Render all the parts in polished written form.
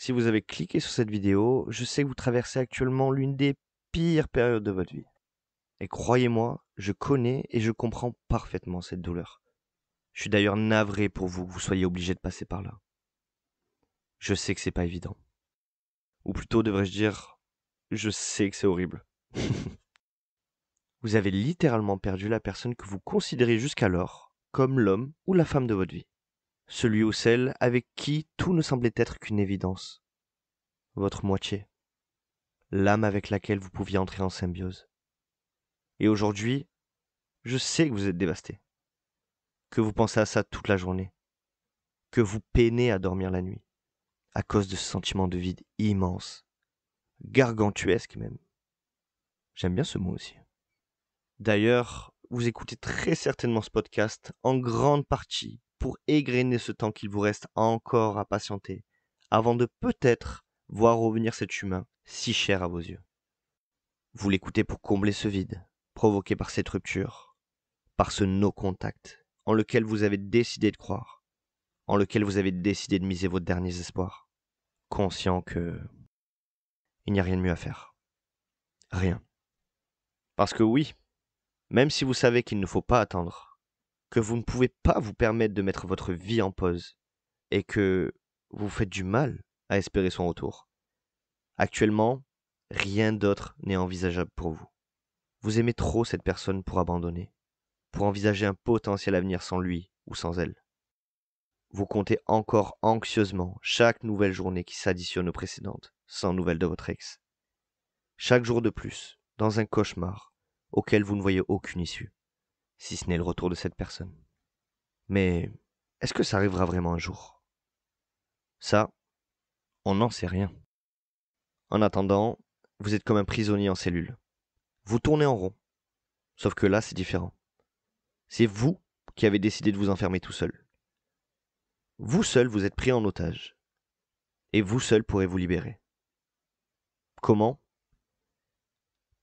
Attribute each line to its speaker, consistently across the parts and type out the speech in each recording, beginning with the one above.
Speaker 1: Si vous avez cliqué sur cette vidéo, je sais que vous traversez actuellement l'une des pires périodes de votre vie. Et croyez-moi, je connais et je comprends parfaitement cette douleur. Je suis d'ailleurs navré pour vous que vous soyez obligé de passer par là. Je sais que c'est pas évident. Ou plutôt devrais-je dire, je sais que c'est horrible. Vous avez littéralement perdu la personne que vous considérez jusqu'alors comme l'homme ou la femme de votre vie. Celui ou celle avec qui tout ne semblait être qu'une évidence. Votre moitié. L'âme avec laquelle vous pouviez entrer en symbiose. Et aujourd'hui, je sais que vous êtes dévasté, que vous pensez à ça toute la journée, que vous peinez à dormir la nuit, à cause de ce sentiment de vide immense, gargantuesque même. J'aime bien ce mot aussi. D'ailleurs, vous écoutez très certainement ce podcast en grande partie pour égrener ce temps qu'il vous reste encore à patienter, avant de peut-être voir revenir cet humain si cher à vos yeux. Vous l'écoutez pour combler ce vide, provoqué par cette rupture, par ce no-contact, en lequel vous avez décidé de croire, en lequel vous avez décidé de miser vos derniers espoirs, conscient que il n'y a rien de mieux à faire. Rien. Parce que oui, même si vous savez qu'il ne faut pas attendre, que vous ne pouvez pas vous permettre de mettre votre vie en pause, et que vous faites du mal à espérer son retour, actuellement, rien d'autre n'est envisageable pour vous. Vous aimez trop cette personne pour abandonner, pour envisager un potentiel avenir sans lui ou sans elle. Vous comptez encore anxieusement chaque nouvelle journée qui s'additionne aux précédentes, sans nouvelles de votre ex. Chaque jour de plus, dans un cauchemar, auquel vous ne voyez aucune issue, si ce n'est le retour de cette personne. Mais est-ce que ça arrivera vraiment un jour? Ça, on n'en sait rien. En attendant, vous êtes comme un prisonnier en cellule. Vous tournez en rond. Sauf que là, c'est différent. C'est vous qui avez décidé de vous enfermer tout seul. Vous seul, vous êtes pris en otage. Et vous seul pourrez vous libérer. Comment?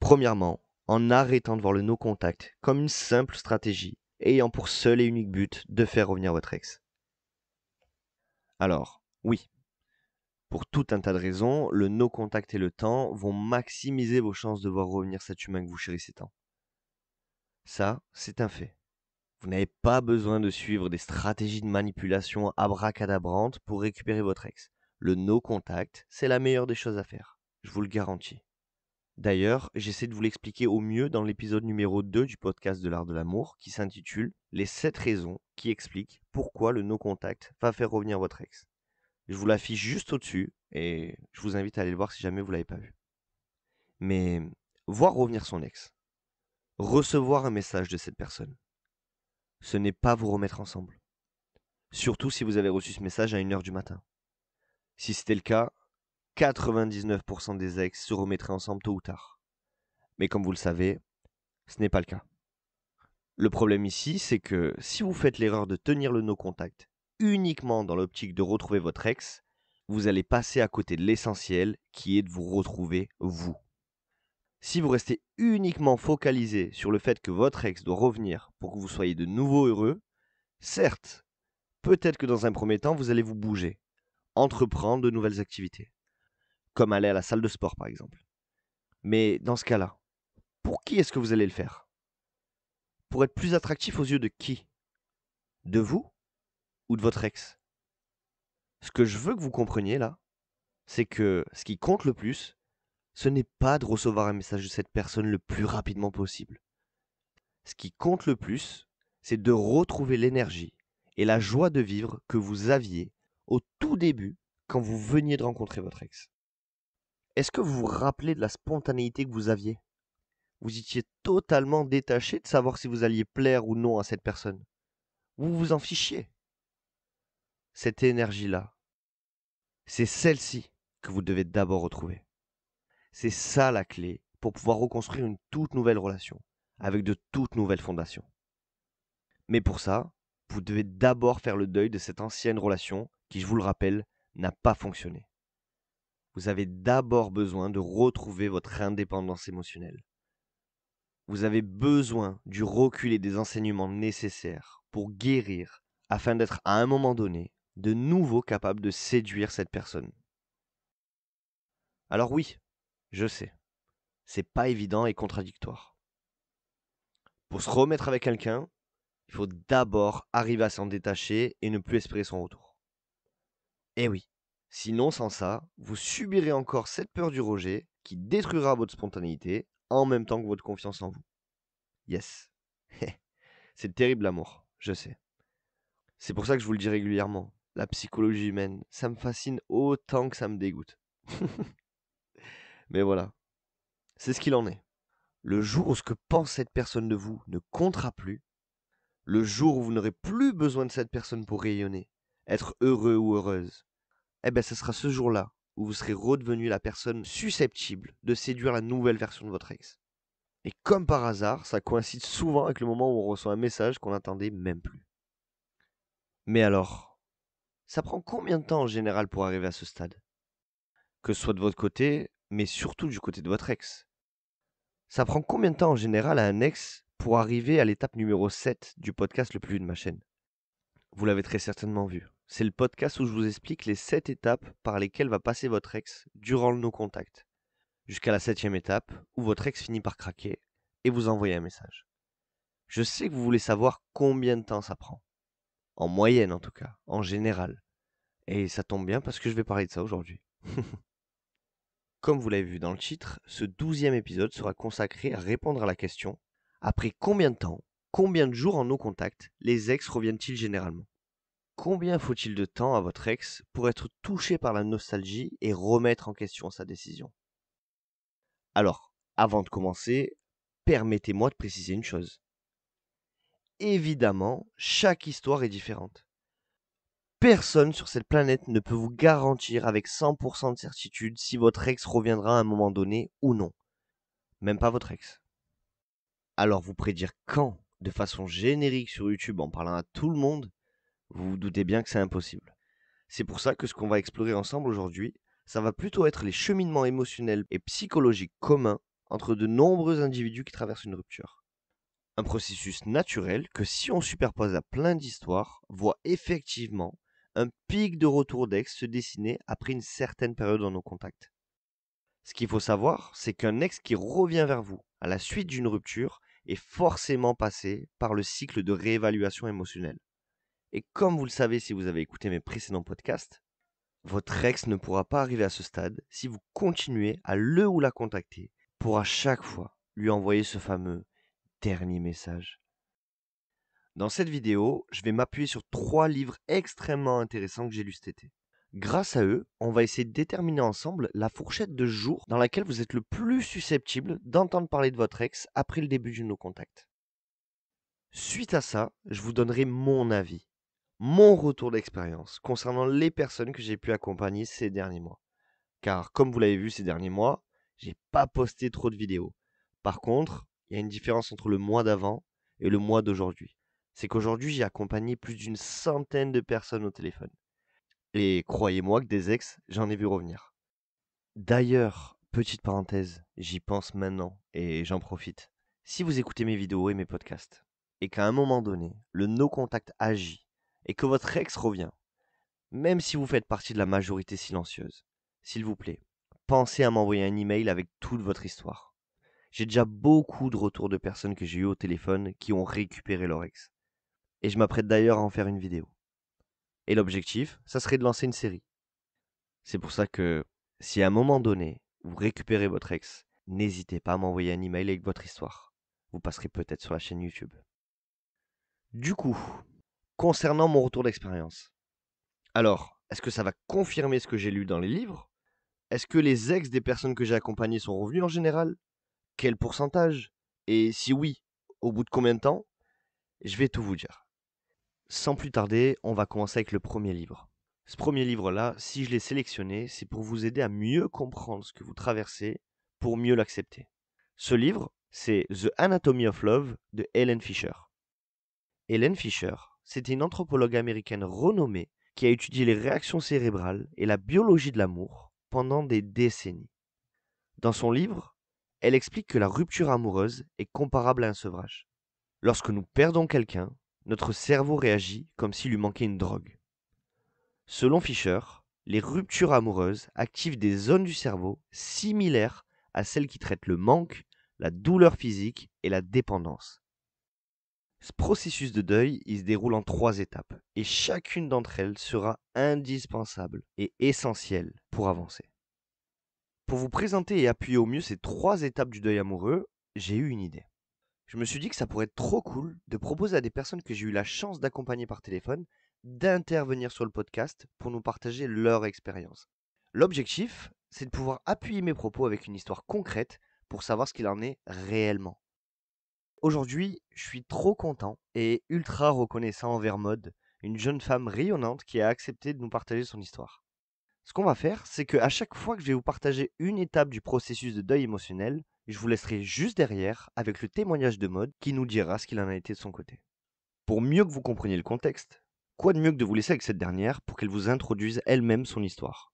Speaker 1: Premièrement, en arrêtant de voir le no-contact comme une simple stratégie, ayant pour seul et unique but de faire revenir votre ex. Alors, oui, pour tout un tas de raisons, le no-contact et le temps vont maximiser vos chances de voir revenir cet humain que vous chérissez tant. Ça, c'est un fait. Vous n'avez pas besoin de suivre des stratégies de manipulation abracadabrantes pour récupérer votre ex. Le no-contact, c'est la meilleure des choses à faire. Je vous le garantis. D'ailleurs, j'essaie de vous l'expliquer au mieux dans l'épisode numéro 2 du podcast de l'art de l'amour qui s'intitule Les 7 raisons qui expliquent pourquoi le no-contact va faire revenir votre ex. Je vous l'affiche juste au-dessus et je vous invite à aller le voir si jamais vous ne l'avez pas vu. Mais voir revenir son ex, recevoir un message de cette personne, ce n'est pas vous remettre ensemble. Surtout si vous avez reçu ce message à 1h du matin. Si c'était le cas, 99% des ex se remettraient ensemble tôt ou tard. Mais comme vous le savez, ce n'est pas le cas. Le problème ici, c'est que si vous faites l'erreur de tenir le no-contact uniquement dans l'optique de retrouver votre ex, vous allez passer à côté de l'essentiel qui est de vous retrouver vous. Si vous restez uniquement focalisé sur le fait que votre ex doit revenir pour que vous soyez de nouveau heureux, certes, peut-être que dans un premier temps, vous allez vous bouger, entreprendre de nouvelles activités, comme aller à la salle de sport par exemple. Mais dans ce cas-là, pour qui est-ce que vous allez le faire? Pour être plus attractif aux yeux de qui? De vous ou de votre ex? Ce que je veux que vous compreniez là, c'est que ce qui compte le plus, ce n'est pas de recevoir un message de cette personne le plus rapidement possible. Ce qui compte le plus, c'est de retrouver l'énergie et la joie de vivre que vous aviez au tout début quand vous veniez de rencontrer votre ex. Est-ce que vous vous rappelez de la spontanéité que vous aviez? Vous étiez totalement détaché de savoir si vous alliez plaire ou non à cette personne. Vous vous en fichiez. Cette énergie-là, c'est celle-ci que vous devez d'abord retrouver. C'est ça la clé pour pouvoir reconstruire une toute nouvelle relation, avec de toutes nouvelles fondations. Mais pour ça, vous devez d'abord faire le deuil de cette ancienne relation qui, je vous le rappelle, n'a pas fonctionné. Vous avez d'abord besoin de retrouver votre indépendance émotionnelle. Vous avez besoin du recul et des enseignements nécessaires pour guérir afin d'être à un moment donné de nouveau capable de séduire cette personne. Alors oui, je sais, c'est pas évident et contradictoire. Pour se remettre avec quelqu'un, il faut d'abord arriver à s'en détacher et ne plus espérer son retour. Eh oui, sinon sans ça, vous subirez encore cette peur du rejet qui détruira votre spontanéité en même temps que votre confiance en vous. Yes. C'est terrible l'amour, je sais. C'est pour ça que je vous le dis régulièrement. La psychologie humaine, ça me fascine autant que ça me dégoûte. Mais voilà, c'est ce qu'il en est. Le jour où ce que pense cette personne de vous ne comptera plus, le jour où vous n'aurez plus besoin de cette personne pour rayonner, être heureux ou heureuse, eh ben ce sera ce jour-là où vous serez redevenu la personne susceptible de séduire la nouvelle version de votre ex. Et comme par hasard, ça coïncide souvent avec le moment où on reçoit un message qu'on n'attendait même plus. Mais alors, ça prend combien de temps en général pour arriver à ce stade? Que ce soit de votre côté, mais surtout du côté de votre ex. Ça prend combien de temps en général à un ex pour arriver à l'étape numéro 7 du podcast le plus vu de ma chaîne? Vous l'avez très certainement vu. C'est le podcast où je vous explique les 7 étapes par lesquelles va passer votre ex durant le no-contact. Jusqu'à la 7e étape où votre ex finit par craquer et vous envoyer un message. Je sais que vous voulez savoir combien de temps ça prend. En moyenne en tout cas, en général. Et ça tombe bien parce que je vais parler de ça aujourd'hui. Comme vous l'avez vu dans le titre, ce 12e épisode sera consacré à répondre à la question: après combien de temps, combien de jours en no contact, les ex reviennent-ils généralement? Combien faut-il de temps à votre ex pour être touché par la nostalgie et remettre en question sa décision? Alors, avant de commencer, permettez-moi de préciser une chose. Évidemment, chaque histoire est différente. Personne sur cette planète ne peut vous garantir avec 100% de certitude si votre ex reviendra à un moment donné ou non. Même pas votre ex. Alors vous prédire quand, de façon générique sur YouTube en parlant à tout le monde, vous vous doutez bien que c'est impossible. C'est pour ça que ce qu'on va explorer ensemble aujourd'hui, ça va plutôt être les cheminements émotionnels et psychologiques communs entre de nombreux individus qui traversent une rupture. Un processus naturel que, si on superpose à plein d'histoires, voit effectivement un pic de retour d'ex se dessiner après une certaine période dans nos contacts. Ce qu'il faut savoir, c'est qu'un ex qui revient vers vous à la suite d'une rupture est forcément passé par le cycle de réévaluation émotionnelle. Et comme vous le savez si vous avez écouté mes précédents podcasts, votre ex ne pourra pas arriver à ce stade si vous continuez à le ou la contacter pour à chaque fois lui envoyer ce fameux dernier message. Dans cette vidéo, je vais m'appuyer sur 3 livres extrêmement intéressants que j'ai lus cet été. Grâce à eux, on va essayer de déterminer ensemble la fourchette de jours dans laquelle vous êtes le plus susceptible d'entendre parler de votre ex après le début de nos contacts. Suite à ça, je vous donnerai mon avis, mon retour d'expérience concernant les personnes que j'ai pu accompagner ces derniers mois. Car comme vous l'avez vu ces derniers mois, j'ai pas posté trop de vidéos. Par contre, il y a une différence entre le mois d'avant et le mois d'aujourd'hui. C'est qu'aujourd'hui, j'ai accompagné plus d'une centaine de personnes au téléphone. Et croyez-moi que des ex, j'en ai vu revenir. D'ailleurs, petite parenthèse, j'y pense maintenant et j'en profite. Si vous écoutez mes vidéos et mes podcasts, et qu'à un moment donné, le no-contact agit, et que votre ex revient, même si vous faites partie de la majorité silencieuse, s'il vous plaît, pensez à m'envoyer un email avec toute votre histoire. J'ai déjà beaucoup de retours de personnes que j'ai eues au téléphone qui ont récupéré leur ex. Et je m'apprête d'ailleurs à en faire une vidéo. Et l'objectif, ça serait de lancer une série. C'est pour ça que, si à un moment donné, vous récupérez votre ex, n'hésitez pas à m'envoyer un email avec votre histoire. Vous passerez peut-être sur la chaîne YouTube. Du coup, concernant mon retour d'expérience. Alors, est-ce que ça va confirmer ce que j'ai lu dans les livres? Est-ce que les ex des personnes que j'ai accompagnées sont revenus en général? Quel pourcentage? Et si oui, au bout de combien de temps? Je vais tout vous dire. Sans plus tarder, on va commencer avec le premier livre. Ce premier livre-là, si je l'ai sélectionné, c'est pour vous aider à mieux comprendre ce que vous traversez, pour mieux l'accepter. Ce livre, c'est The Anatomy of Love de Helen Fisher. Helen Fisher, c'était une anthropologue américaine renommée qui a étudié les réactions cérébrales et la biologie de l'amour pendant des décennies. Dans son livre, elle explique que la rupture amoureuse est comparable à un sevrage. Lorsque nous perdons quelqu'un, notre cerveau réagit comme s'il lui manquait une drogue. Selon Fisher, Les ruptures amoureuses activent des zones du cerveau similaires à celles qui traitent le manque, la douleur physique et la dépendance. Ce processus de deuil, il se déroule en 3 étapes et chacune d'entre elles sera indispensable et essentielle pour avancer. Pour vous présenter et appuyer au mieux ces 3 étapes du deuil amoureux, j'ai eu une idée. Je me suis dit que ça pourrait être trop cool de proposer à des personnes que j'ai eu la chance d'accompagner par téléphone d'intervenir sur le podcast pour nous partager leur expérience. L'objectif, c'est de pouvoir appuyer mes propos avec une histoire concrète pour savoir ce qu'il en est réellement. Aujourd'hui, je suis trop content et ultra reconnaissant envers Maud, une jeune femme rayonnante qui a accepté de nous partager son histoire. Ce qu'on va faire, c'est qu'à chaque fois que je vais vous partager une étape du processus de deuil émotionnel, je vous laisserai juste derrière avec le témoignage de Maud qui nous dira ce qu'il en a été de son côté. Pour mieux que vous compreniez le contexte, quoi de mieux que de vous laisser avec cette dernière pour qu'elle vous introduise elle-même son histoire.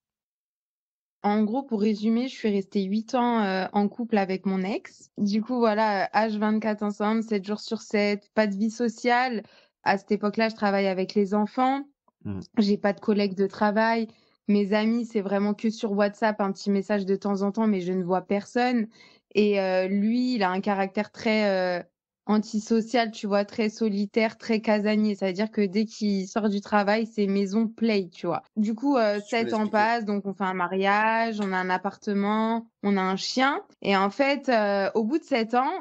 Speaker 2: En gros, pour résumer, je suis restée 8 ans, en couple avec mon ex. Du coup, voilà, H24 ensemble, 7 jours sur 7, pas de vie sociale. À cette époque-là, je travaille avec les enfants.
Speaker 1: Mm.
Speaker 2: J'ai pas de collègues de travail. Mes amis, c'est vraiment que sur WhatsApp, un petit message de temps en temps, mais je ne vois personne. Et lui, il a un caractère très antisocial, tu vois, très solitaire, très casanier. Ça veut dire que dès qu'il sort du travail, c'est maison play, tu vois. Du coup,
Speaker 1: Si tu peux
Speaker 2: 7 ans
Speaker 1: l'expliquer.
Speaker 2: passent, donc on fait un mariage, on a un appartement, on a un chien. Et en fait, au bout de 7 ans,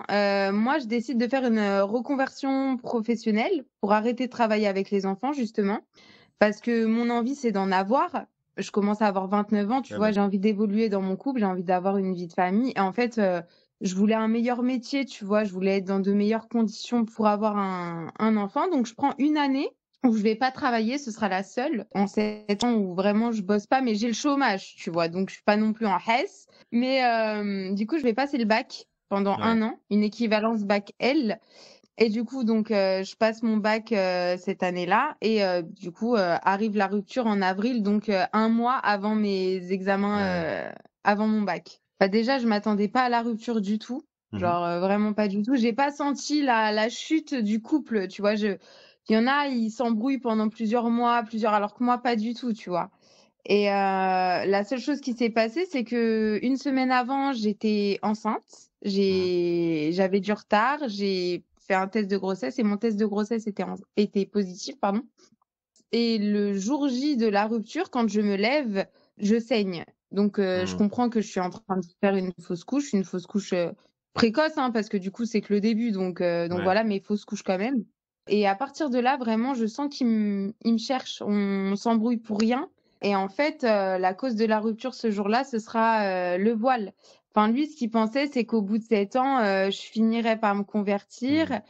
Speaker 2: moi, je décide de faire une reconversion professionnelle pour arrêter de travailler avec les enfants, justement. Parce que mon envie, c'est d'en avoir. Je commence à avoir 29 ans, tu
Speaker 1: Ah
Speaker 2: vois,
Speaker 1: bah,
Speaker 2: j'ai envie d'évoluer dans mon couple, j'ai envie d'avoir une vie de famille. Et en fait, je voulais un meilleur métier, tu vois, je voulais être dans de meilleures conditions pour avoir un enfant. Donc, je prends une année où je vais pas travailler, ce sera la seule en 7 ans où vraiment je bosse pas, mais j'ai le chômage, tu vois, donc je suis pas non plus en Hess. Mais du coup, je vais passer le bac pendant
Speaker 1: ouais.
Speaker 2: 1 an, une équivalence bac L. Et du coup, donc, je passe mon bac cette année-là. Et du coup, arrive la rupture en avril, donc 1 mois avant mes examens,
Speaker 1: Ouais.
Speaker 2: avant mon bac. Bah, déjà, je m'attendais pas à la rupture du tout.
Speaker 1: Mhm.
Speaker 2: Genre, vraiment pas du tout. J'ai pas senti la chute du couple, tu vois. Il y en a, ils s'embrouillent pendant plusieurs mois, alors que moi, pas du tout, tu vois. Et la seule chose qui s'est passée, c'est que une semaine avant, j'étais enceinte.
Speaker 1: Mhm.
Speaker 2: J'avais du retard. J'ai fait un test de grossesse et mon test de grossesse était positif, pardon. Et le jour J de la rupture, quand je me lève, je saigne. Donc, je
Speaker 1: Mhm.
Speaker 2: comprends que je suis en train de faire une fausse couche précoce, hein, parce que du coup, c'est que le début. Donc
Speaker 1: Ouais.
Speaker 2: voilà, mais fausse couche quand même. Et à partir de là, vraiment, je sens il me cherche. On s'embrouille pour rien. Et en fait, la cause de la rupture ce jour-là, ce sera le voile. Enfin, lui, ce qu'il pensait, c'est qu'au bout de 7 ans, je finirais par me
Speaker 1: Mhm.
Speaker 2: convertir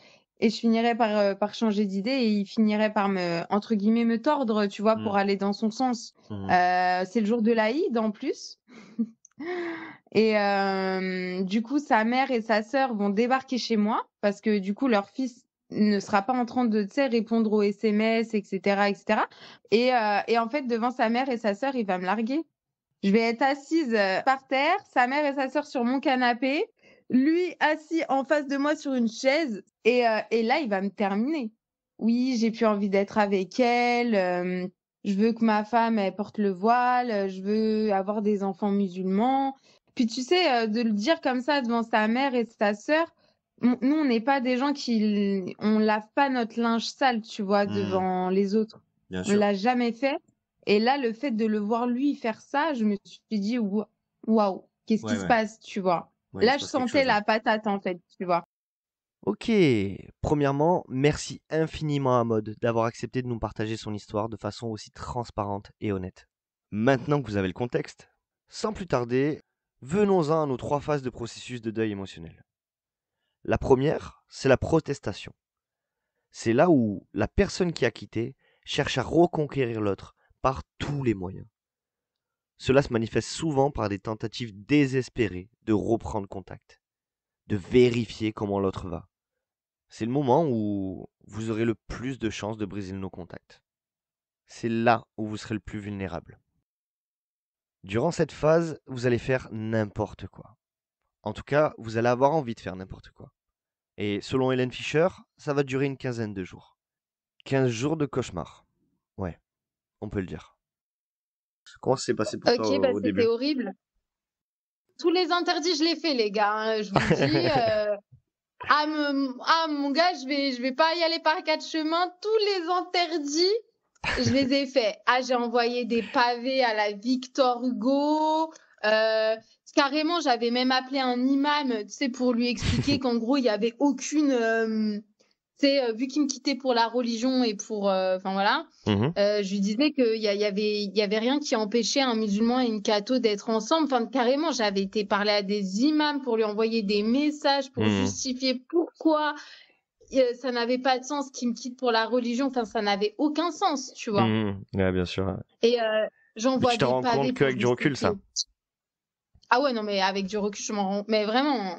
Speaker 2: et je finirais par changer d'idée et il finirait par entre guillemets, «me tordre», tu vois, pour
Speaker 1: Mhm.
Speaker 2: aller dans son sens.
Speaker 1: Mhm.
Speaker 2: C'est le jour de l'Aïd en plus. Et du coup, sa mère et sa sœur vont débarquer chez moi parce que du coup, leur fils ne sera pas en train de, tu sais, répondre aux SMS, et cetera, et cetera. Et en fait, devant sa mère et sa sœur, il va me larguer. Je vais être assise, par terre, sa mère et sa sœur sur mon canapé, lui assis en face de moi sur une chaise et là, il va me terminer. Oui, j'ai plus envie d'être avec elle, je veux que ma femme, elle porte le voile, je veux avoir des enfants musulmans. Puis tu sais, de le dire comme ça devant sa mère et sa sœur, nous, on n'est pas des gens on lave pas notre linge sale, tu vois,
Speaker 1: Mhm.
Speaker 2: devant les autres.
Speaker 1: Bien
Speaker 2: On
Speaker 1: sûr.
Speaker 2: l'a jamais fait. Et là, le fait de le voir lui faire ça, je me suis dit: Waouh, qu'est-ce qui
Speaker 1: Ouais,
Speaker 2: se
Speaker 1: ouais.
Speaker 2: passe?» tu vois?
Speaker 1: Ouais, il
Speaker 2: Là,
Speaker 1: se
Speaker 2: je
Speaker 1: passe quelque
Speaker 2: sentais
Speaker 1: chose là.
Speaker 2: la patate, en fait, tu vois?
Speaker 1: Ok. Premièrement, merci infiniment à Maud d'avoir accepté de nous partager son histoire de façon aussi transparente et honnête. Maintenant que vous avez le contexte, sans plus tarder, venons-en à nos 3 phases de processus de deuil émotionnel. La première, c'est la protestation. C'est là où la personne qui a quitté cherche à reconquérir l'autre par tous les moyens. Cela se manifeste souvent par des tentatives désespérées de reprendre contact, de vérifier comment l'autre va. C'est le moment où vous aurez le plus de chances de briser nos contacts. C'est là où vous serez le plus vulnérable. Durant cette phase, vous allez faire n'importe quoi. En tout cas, vous allez avoir envie de faire n'importe quoi. Et selon Hélène Fischer, ça va durer une quinzaine de jours. 15 jours de cauchemar. Ouais, on peut le dire. Comment ça s'est passé pour
Speaker 2: Ok,
Speaker 1: toi
Speaker 2: bah
Speaker 1: au
Speaker 2: c'était
Speaker 1: début?
Speaker 2: horrible. Tous les interdits, je les fais, les gars, hein, je vous le dis. Mon gars, je vais pas y aller par 4 chemins. Tous les interdits, je les ai faits. J'ai envoyé des pavés à la Victor Hugo. Carrément, j'avais même appelé un imam, tu sais, pour lui expliquer qu'en gros, il y avait aucune, tu sais, vu qu'il me quittait pour la religion et pour, enfin voilà,
Speaker 1: Mhm.
Speaker 2: je lui disais qu'il y avait rien qui empêchait un musulman et une catho d'être ensemble. Enfin, carrément, j'avais été parler à des imams pour lui envoyer des messages pour
Speaker 1: Mhm.
Speaker 2: justifier pourquoi ça n'avait pas de sens qu'il me quitte pour la religion. Enfin, ça n'avait aucun sens, tu vois.
Speaker 1: Mhm. Ouais, bien sûr.
Speaker 2: Et
Speaker 1: Mais
Speaker 2: j'envoie
Speaker 1: tu te
Speaker 2: des
Speaker 1: rends
Speaker 2: pavés
Speaker 1: compte
Speaker 2: pour
Speaker 1: qu'avec du recul, ça.
Speaker 2: justifier. Ah ouais, non, mais avec du recul, je m'en rends... Mais vraiment,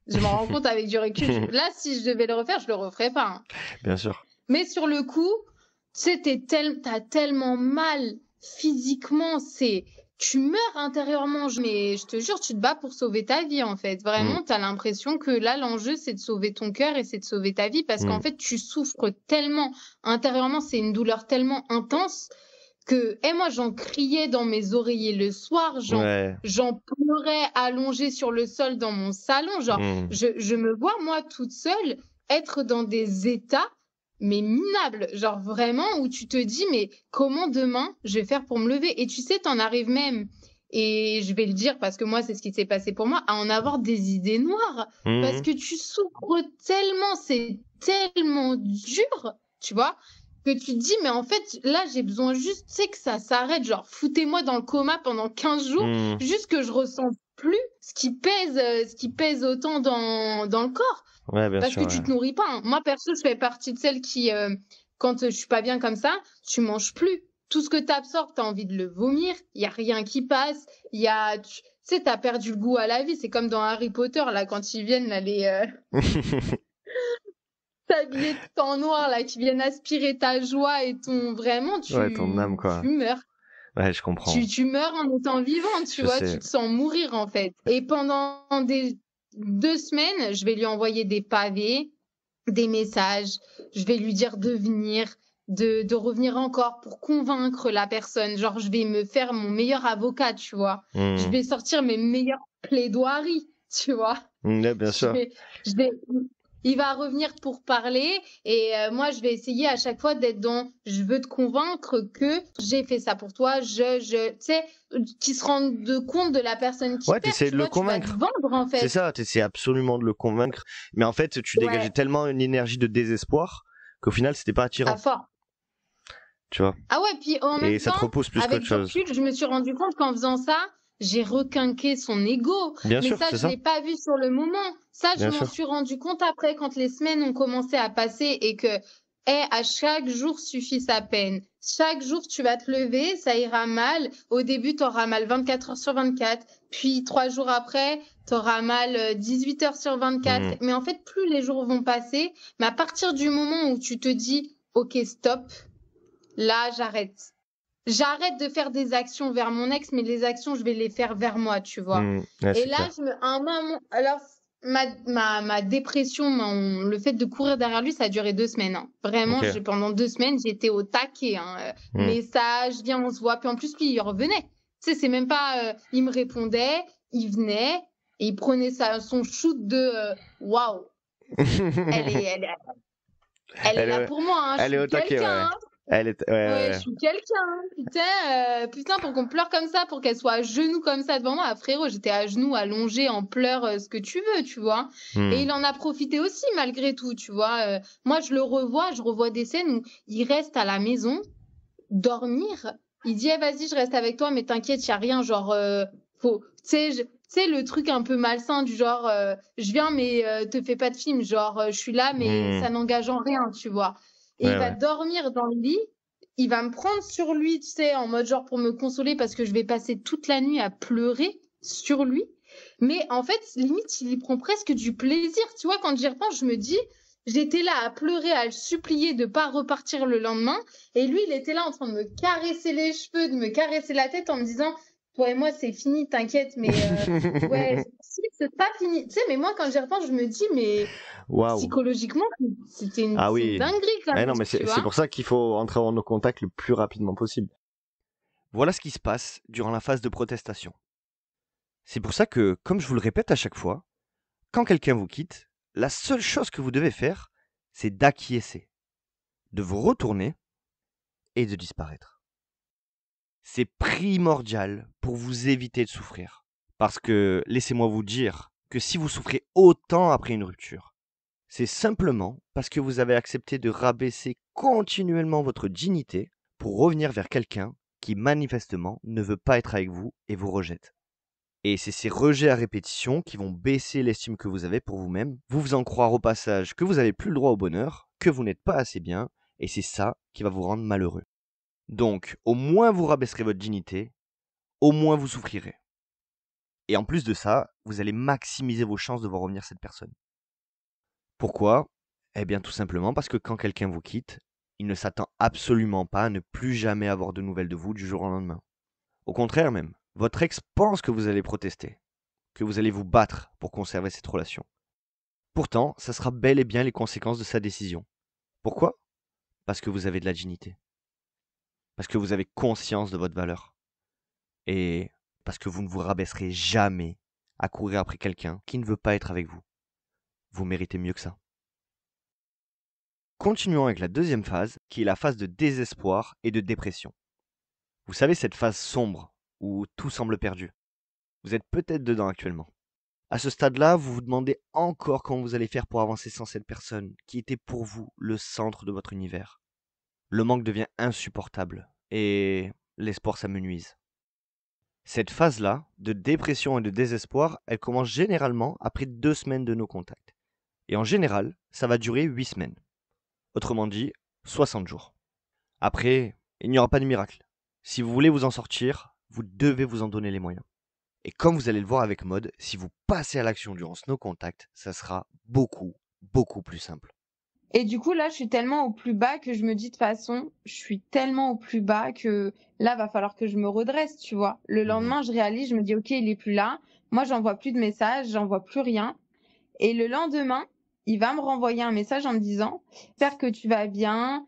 Speaker 2: je m'en rends compte avec du recul. Là, si je devais le refaire, je le referais pas, hein.
Speaker 1: Bien sûr.
Speaker 2: Mais sur le coup, tu sais, t'as tellement mal physiquement, tu meurs intérieurement, mais je te jure, tu te bats pour sauver ta vie, en fait. Vraiment, t'as l'impression que là, l'enjeu, c'est de sauver ton cœur et c'est de sauver ta vie parce qu'en fait, tu souffres tellement intérieurement, c'est une douleur tellement intense que, moi, j'en criais dans mes oreillers le soir,
Speaker 1: Ouais.
Speaker 2: j'en pleurais allongée sur le sol dans mon salon, genre, je me vois, moi, toute seule, être dans des états mais minable, genre vraiment où tu te dis mais comment demain je vais faire pour me lever? Et tu sais, t'en arrives même, et je vais le dire parce que moi c'est ce qui s'est passé pour moi, à en avoir des idées noires parce que tu souffres tellement, c'est tellement dur, tu vois, que tu te dis mais en fait là j'ai besoin juste, tu sais, que ça s'arrête, genre foutez-moi dans le coma pendant 15 jours, juste que je ressens plus ce qui pèse autant dans le corps.
Speaker 1: Ouais, bien
Speaker 2: Parce
Speaker 1: sûr.
Speaker 2: que tu te nourris pas, hein. Moi, perso, je fais partie de celles qui, quand je suis pas bien comme ça, tu manges plus. Tout ce que tu absorbes, tu as envie de le vomir. Il y a rien qui passe. Tu sais, tu as perdu le goût à la vie. C'est comme dans Harry Potter, là, quand ils viennent, là, les t'habiller tout en noir, là, qui viennent aspirer ta joie et ton... Vraiment,
Speaker 1: Ouais, ton âme, quoi.
Speaker 2: tu meurs.
Speaker 1: Ouais, je comprends.
Speaker 2: Tu meurs en étant vivant, tu vois.
Speaker 1: sais.
Speaker 2: Tu te sens mourir, en fait. Et pendant 2 semaines, je vais lui envoyer des pavés, des messages, je vais lui dire de venir, de revenir encore pour convaincre la personne. Genre, je vais me faire mon meilleur avocat, tu vois. Je vais sortir mes meilleures plaidoiries, tu vois.
Speaker 1: Ouais, bien sûr.
Speaker 2: Il va revenir pour parler et moi, je vais essayer à chaque fois d'être dans « je veux te convaincre que j'ai fait ça pour toi, tu sais, qu'il se rende compte de la personne qui perd,
Speaker 1: t'essaies de le convaincre.
Speaker 2: Tu vas te vendre, en fait.
Speaker 1: C'est ça, t'essaies absolument de le convaincre. Mais en fait, tu dégageais tellement une énergie de désespoir qu'au final, c'était pas attirant.
Speaker 2: À fort.
Speaker 1: Tu vois.
Speaker 2: Ah ouais, puis en même temps,
Speaker 1: ça te repousse plus qu'autre chose.
Speaker 2: Recul, je me suis rendu compte qu'en faisant ça, j'ai requinqué son ego.
Speaker 1: Bien sûr,
Speaker 2: ça, je l'ai pas vu sur le moment. Ça, je m'en suis rendu compte après, quand les semaines ont commencé à passer et que, à chaque jour suffit sa peine. Chaque jour, tu vas te lever, ça ira mal. Au début, tu auras mal 24 heures sur 24. Puis 3 jours après, tu auras mal 18 heures sur 24. Mais en fait, plus les jours vont passer, mais à partir du moment où tu te dis, OK, stop, là, j'arrête. J'arrête de faire des actions vers mon ex, mais les actions, je vais les faire vers moi, tu vois. Et là, alors, ma dépression, le fait de courir derrière lui, ça a duré 2 semaines, hein. Vraiment, pendant 2 semaines, j'étais au taquet, hein. Message, viens, on se voit. Puis en plus, lui, il revenait. Tu sais, c'est même pas, il me répondait, il venait, et il prenait son shoot de waouh. Elle est là pour moi, hein.
Speaker 1: Elle est au taquet,
Speaker 2: quelqu'un,
Speaker 1: ouais.
Speaker 2: Je suis quelqu'un, putain, pour qu'on pleure comme ça, pour qu'elle soit à genoux comme ça devant moi. Frérot, j'étais à genoux, allongée, en pleurs, ce que tu veux, tu vois. Et il en a profité aussi, malgré tout, tu vois. Moi, je revois des scènes où il reste à la maison, dormir. Il dit, vas-y, je reste avec toi, mais t'inquiète, y a rien, genre, tu sais, le truc un peu malsain du genre, je viens, mais te fais pas de film, genre, je suis là, mais ça n'engage en rien, tu vois. Et il va dormir dans le lit, il va me prendre sur lui, tu sais, en mode genre pour me consoler parce que je vais passer toute la nuit à pleurer sur lui. Mais en fait, limite, il y prend presque du plaisir. Tu vois, quand j'y repense, je me dis, j'étais là à pleurer, à le supplier de pas repartir le lendemain. Et lui, il était là en train de me caresser les cheveux, de me caresser la tête en me disant, toi et moi, c'est fini, t'inquiète, mais ouais, c'est pas fini. Tu sais, mais moi, quand j'y repense, je me dis, mais psychologiquement, c'était une dinguerie quand même.
Speaker 1: Non, mais c'est pour ça qu'il faut entrer en contact le plus rapidement possible. Voilà ce qui se passe durant la phase de protestation. C'est pour ça que, comme je vous le répète à chaque fois, quand quelqu'un vous quitte, la seule chose que vous devez faire, c'est d'acquiescer, de vous retourner et de disparaître. C'est primordial pour vous éviter de souffrir. Parce que, laissez-moi vous dire, que si vous souffrez autant après une rupture, c'est simplement parce que vous avez accepté de rabaisser continuellement votre dignité pour revenir vers quelqu'un qui manifestement ne veut pas être avec vous et vous rejette. Et c'est ces rejets à répétition qui vont baisser l'estime que vous avez pour vous-même, vous faisant croire au passage que vous n'avez plus le droit au bonheur, que vous n'êtes pas assez bien, et c'est ça qui va vous rendre malheureux. Donc, au moins vous rabaisserez votre dignité, au moins vous souffrirez. Et en plus de ça, vous allez maximiser vos chances de voir revenir cette personne. Pourquoi? Eh bien tout simplement parce que quand quelqu'un vous quitte, il ne s'attend absolument pas à ne plus jamais avoir de nouvelles de vous du jour au lendemain. Au contraire même, votre ex pense que vous allez protester, que vous allez vous battre pour conserver cette relation. Pourtant, ça sera bel et bien les conséquences de sa décision. Pourquoi? Parce que vous avez de la dignité. Parce que vous avez conscience de votre valeur. Et parce que vous ne vous rabaisserez jamais à courir après quelqu'un qui ne veut pas être avec vous. Vous méritez mieux que ça. Continuons avec la deuxième phase, qui est la phase de désespoir et de dépression. Vous savez, cette phase sombre, où tout semble perdu. Vous êtes peut-être dedans actuellement. À ce stade-là, vous vous demandez encore comment vous allez faire pour avancer sans cette personne, qui était pour vous le centre de votre univers. Le manque devient insupportable, et l'espoir s'amenuise. Cette phase-là, de dépression et de désespoir, elle commence généralement après 2 semaines de no contact. Et en général, ça va durer 8 semaines. Autrement dit, 60 jours. Après, il n'y aura pas de miracle. Si vous voulez vous en sortir, vous devez vous en donner les moyens. Et comme vous allez le voir avec Maude, si vous passez à l'action durant ce no contact, ça sera beaucoup, beaucoup plus simple.
Speaker 2: Et du coup, là, je suis tellement au plus bas que je me dis de toute façon, je suis tellement au plus bas que là, va falloir que je me redresse, tu vois. Le lendemain, je réalise, je me dis, OK, il est plus là. Moi, j'envoie plus de messages, j'envoie plus rien. Et le lendemain, il va me renvoyer un message en me disant, j'espère que tu vas bien,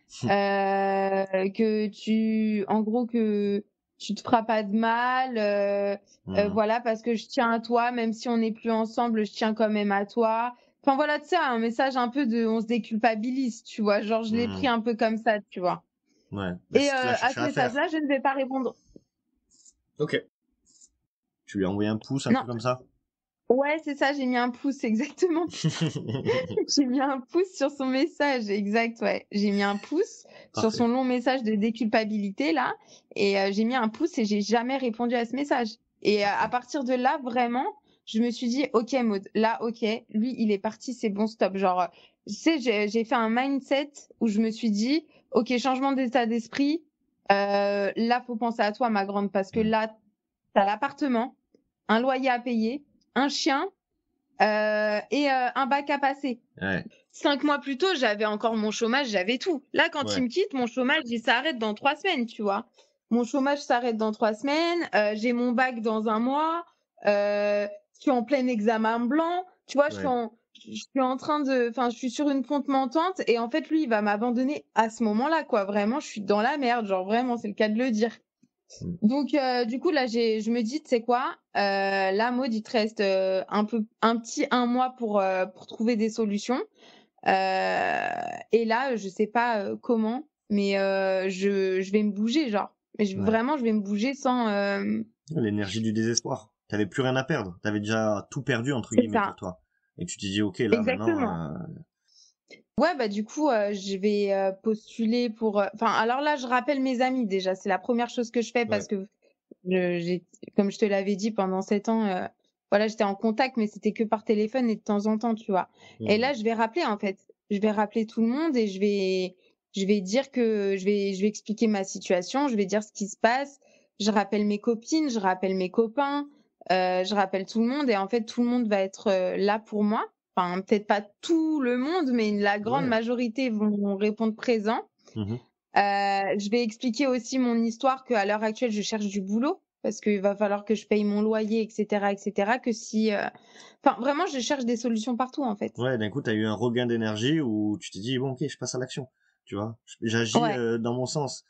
Speaker 2: en gros, que tu te feras pas de mal, voilà, parce que je tiens à toi, même si on n'est plus ensemble, je tiens quand même à toi. Enfin voilà, tu sais, un message un peu de, on se déculpabilise, tu vois, genre je l'ai pris un peu comme ça, tu vois.
Speaker 3: Ouais, bah,
Speaker 2: Et
Speaker 3: c'est ce qu'il a
Speaker 2: à
Speaker 3: cherché
Speaker 2: ce
Speaker 3: à faire.
Speaker 2: message-là, je ne vais pas répondre.
Speaker 3: Ok. Tu lui as envoyé un pouce, un
Speaker 2: Non,
Speaker 3: truc comme ça?
Speaker 2: ouais, c'est ça, j'ai mis un pouce, exactement. J'ai mis un pouce sur son message, exact, ouais. J'ai mis un pouce sur
Speaker 3: Parfait.
Speaker 2: son long message de déculpabilité, là, et j'ai mis un pouce et j'ai jamais répondu à ce message. Et à partir de là, vraiment, je me suis dit, OK, Maud, là, OK, lui, il est parti, c'est bon, stop. Genre, tu sais, j'ai fait un mindset où je me suis dit, OK, changement d'état d'esprit, là, faut penser à toi, ma grande, parce que là, t'as l'appartement, un loyer à payer, un chien, et un bac à passer.
Speaker 3: Ouais.
Speaker 2: 5 mois plus tôt, j'avais encore mon chômage, j'avais tout. Là, quand
Speaker 3: Ouais.
Speaker 2: il me quitte, mon chômage, il s'arrête dans 3 semaines, tu vois. Mon chômage s'arrête dans 3 semaines, j'ai mon bac dans 1 mois, je suis en plein examen blanc, tu vois,
Speaker 3: Ouais.
Speaker 2: je suis en train de, enfin, je suis sur une pente montante et en fait, lui, il va m'abandonner à ce moment-là, quoi. Vraiment, je suis dans la merde, genre vraiment, c'est le cas de le dire.
Speaker 3: Mm.
Speaker 2: Donc, du coup, là, je me dis, tu sais quoi, là, Maud, il te reste un petit 1 mois pour trouver des solutions. Et là, je sais pas comment, mais je vais me bouger, genre. Mais
Speaker 3: Ouais.
Speaker 2: vraiment, je vais me bouger sans.
Speaker 3: L'énergie du désespoir. T'avais plus rien à perdre. T'avais déjà tout perdu, entre
Speaker 2: C'est
Speaker 3: guillemets, pour
Speaker 2: ça,
Speaker 3: toi. Et tu t'es dit, ok, là,
Speaker 2: exactement.
Speaker 3: maintenant,
Speaker 2: Ouais, bah du coup, je vais postuler pour. Enfin, alors là, je rappelle mes amis déjà. C'est la première chose que je fais
Speaker 3: ouais.
Speaker 2: parce que comme je te l'avais dit, pendant 7 ans, voilà, j'étais en contact, mais c'était que par téléphone et de temps en temps, tu vois. Et là, je vais rappeler, en fait. Je vais rappeler tout le monde et je vais dire que je vais expliquer ma situation, je vais dire ce qui se passe. Je rappelle mes copines, je rappelle mes copains, je rappelle tout le monde et en fait, tout le monde va être là pour moi. Enfin, peut-être pas tout le monde, mais la grande
Speaker 3: Ouais.
Speaker 2: majorité vont répondre présent.
Speaker 3: Mhm.
Speaker 2: Je vais expliquer aussi mon histoire qu'à l'heure actuelle, je cherche du boulot parce qu'il va falloir que je paye mon loyer, etc., etc. Que si, enfin, vraiment, je cherche des solutions partout, en fait.
Speaker 3: Ouais, d'un coup, t'as eu un regain d'énergie où tu t'es dit, bon, ok, je passe à l'action. Tu vois, j'agis
Speaker 2: Ouais,
Speaker 3: dans mon sens.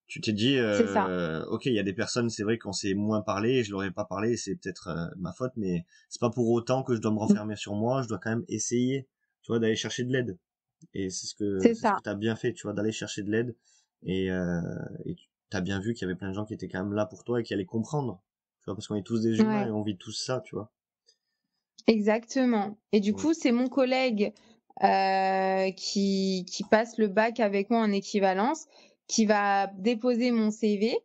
Speaker 3: Tu t'es dit,
Speaker 2: C'est ça.
Speaker 3: ok, il y a des personnes, c'est vrai qu'on s'est moins parlé, je leur ai pas parlé, c'est peut-être ma faute, mais c'est pas pour autant que je dois me renfermer sur moi, je dois quand même essayer, tu vois, d'aller chercher de l'aide. Et
Speaker 2: C'est
Speaker 3: c'est ce
Speaker 2: ça.
Speaker 3: que t'as bien fait, tu vois, d'aller chercher de l'aide. Et t'as bien vu qu'il y avait plein de gens qui étaient quand même là pour toi et qui allaient comprendre, tu vois, parce qu'on est tous des humains
Speaker 2: Ouais.
Speaker 3: et on vit tous ça, tu vois.
Speaker 2: Exactement. Et du
Speaker 3: Mm.
Speaker 2: coup, c'est mon collègue qui passe le bac avec moi en équivalence, qui va déposer mon CV.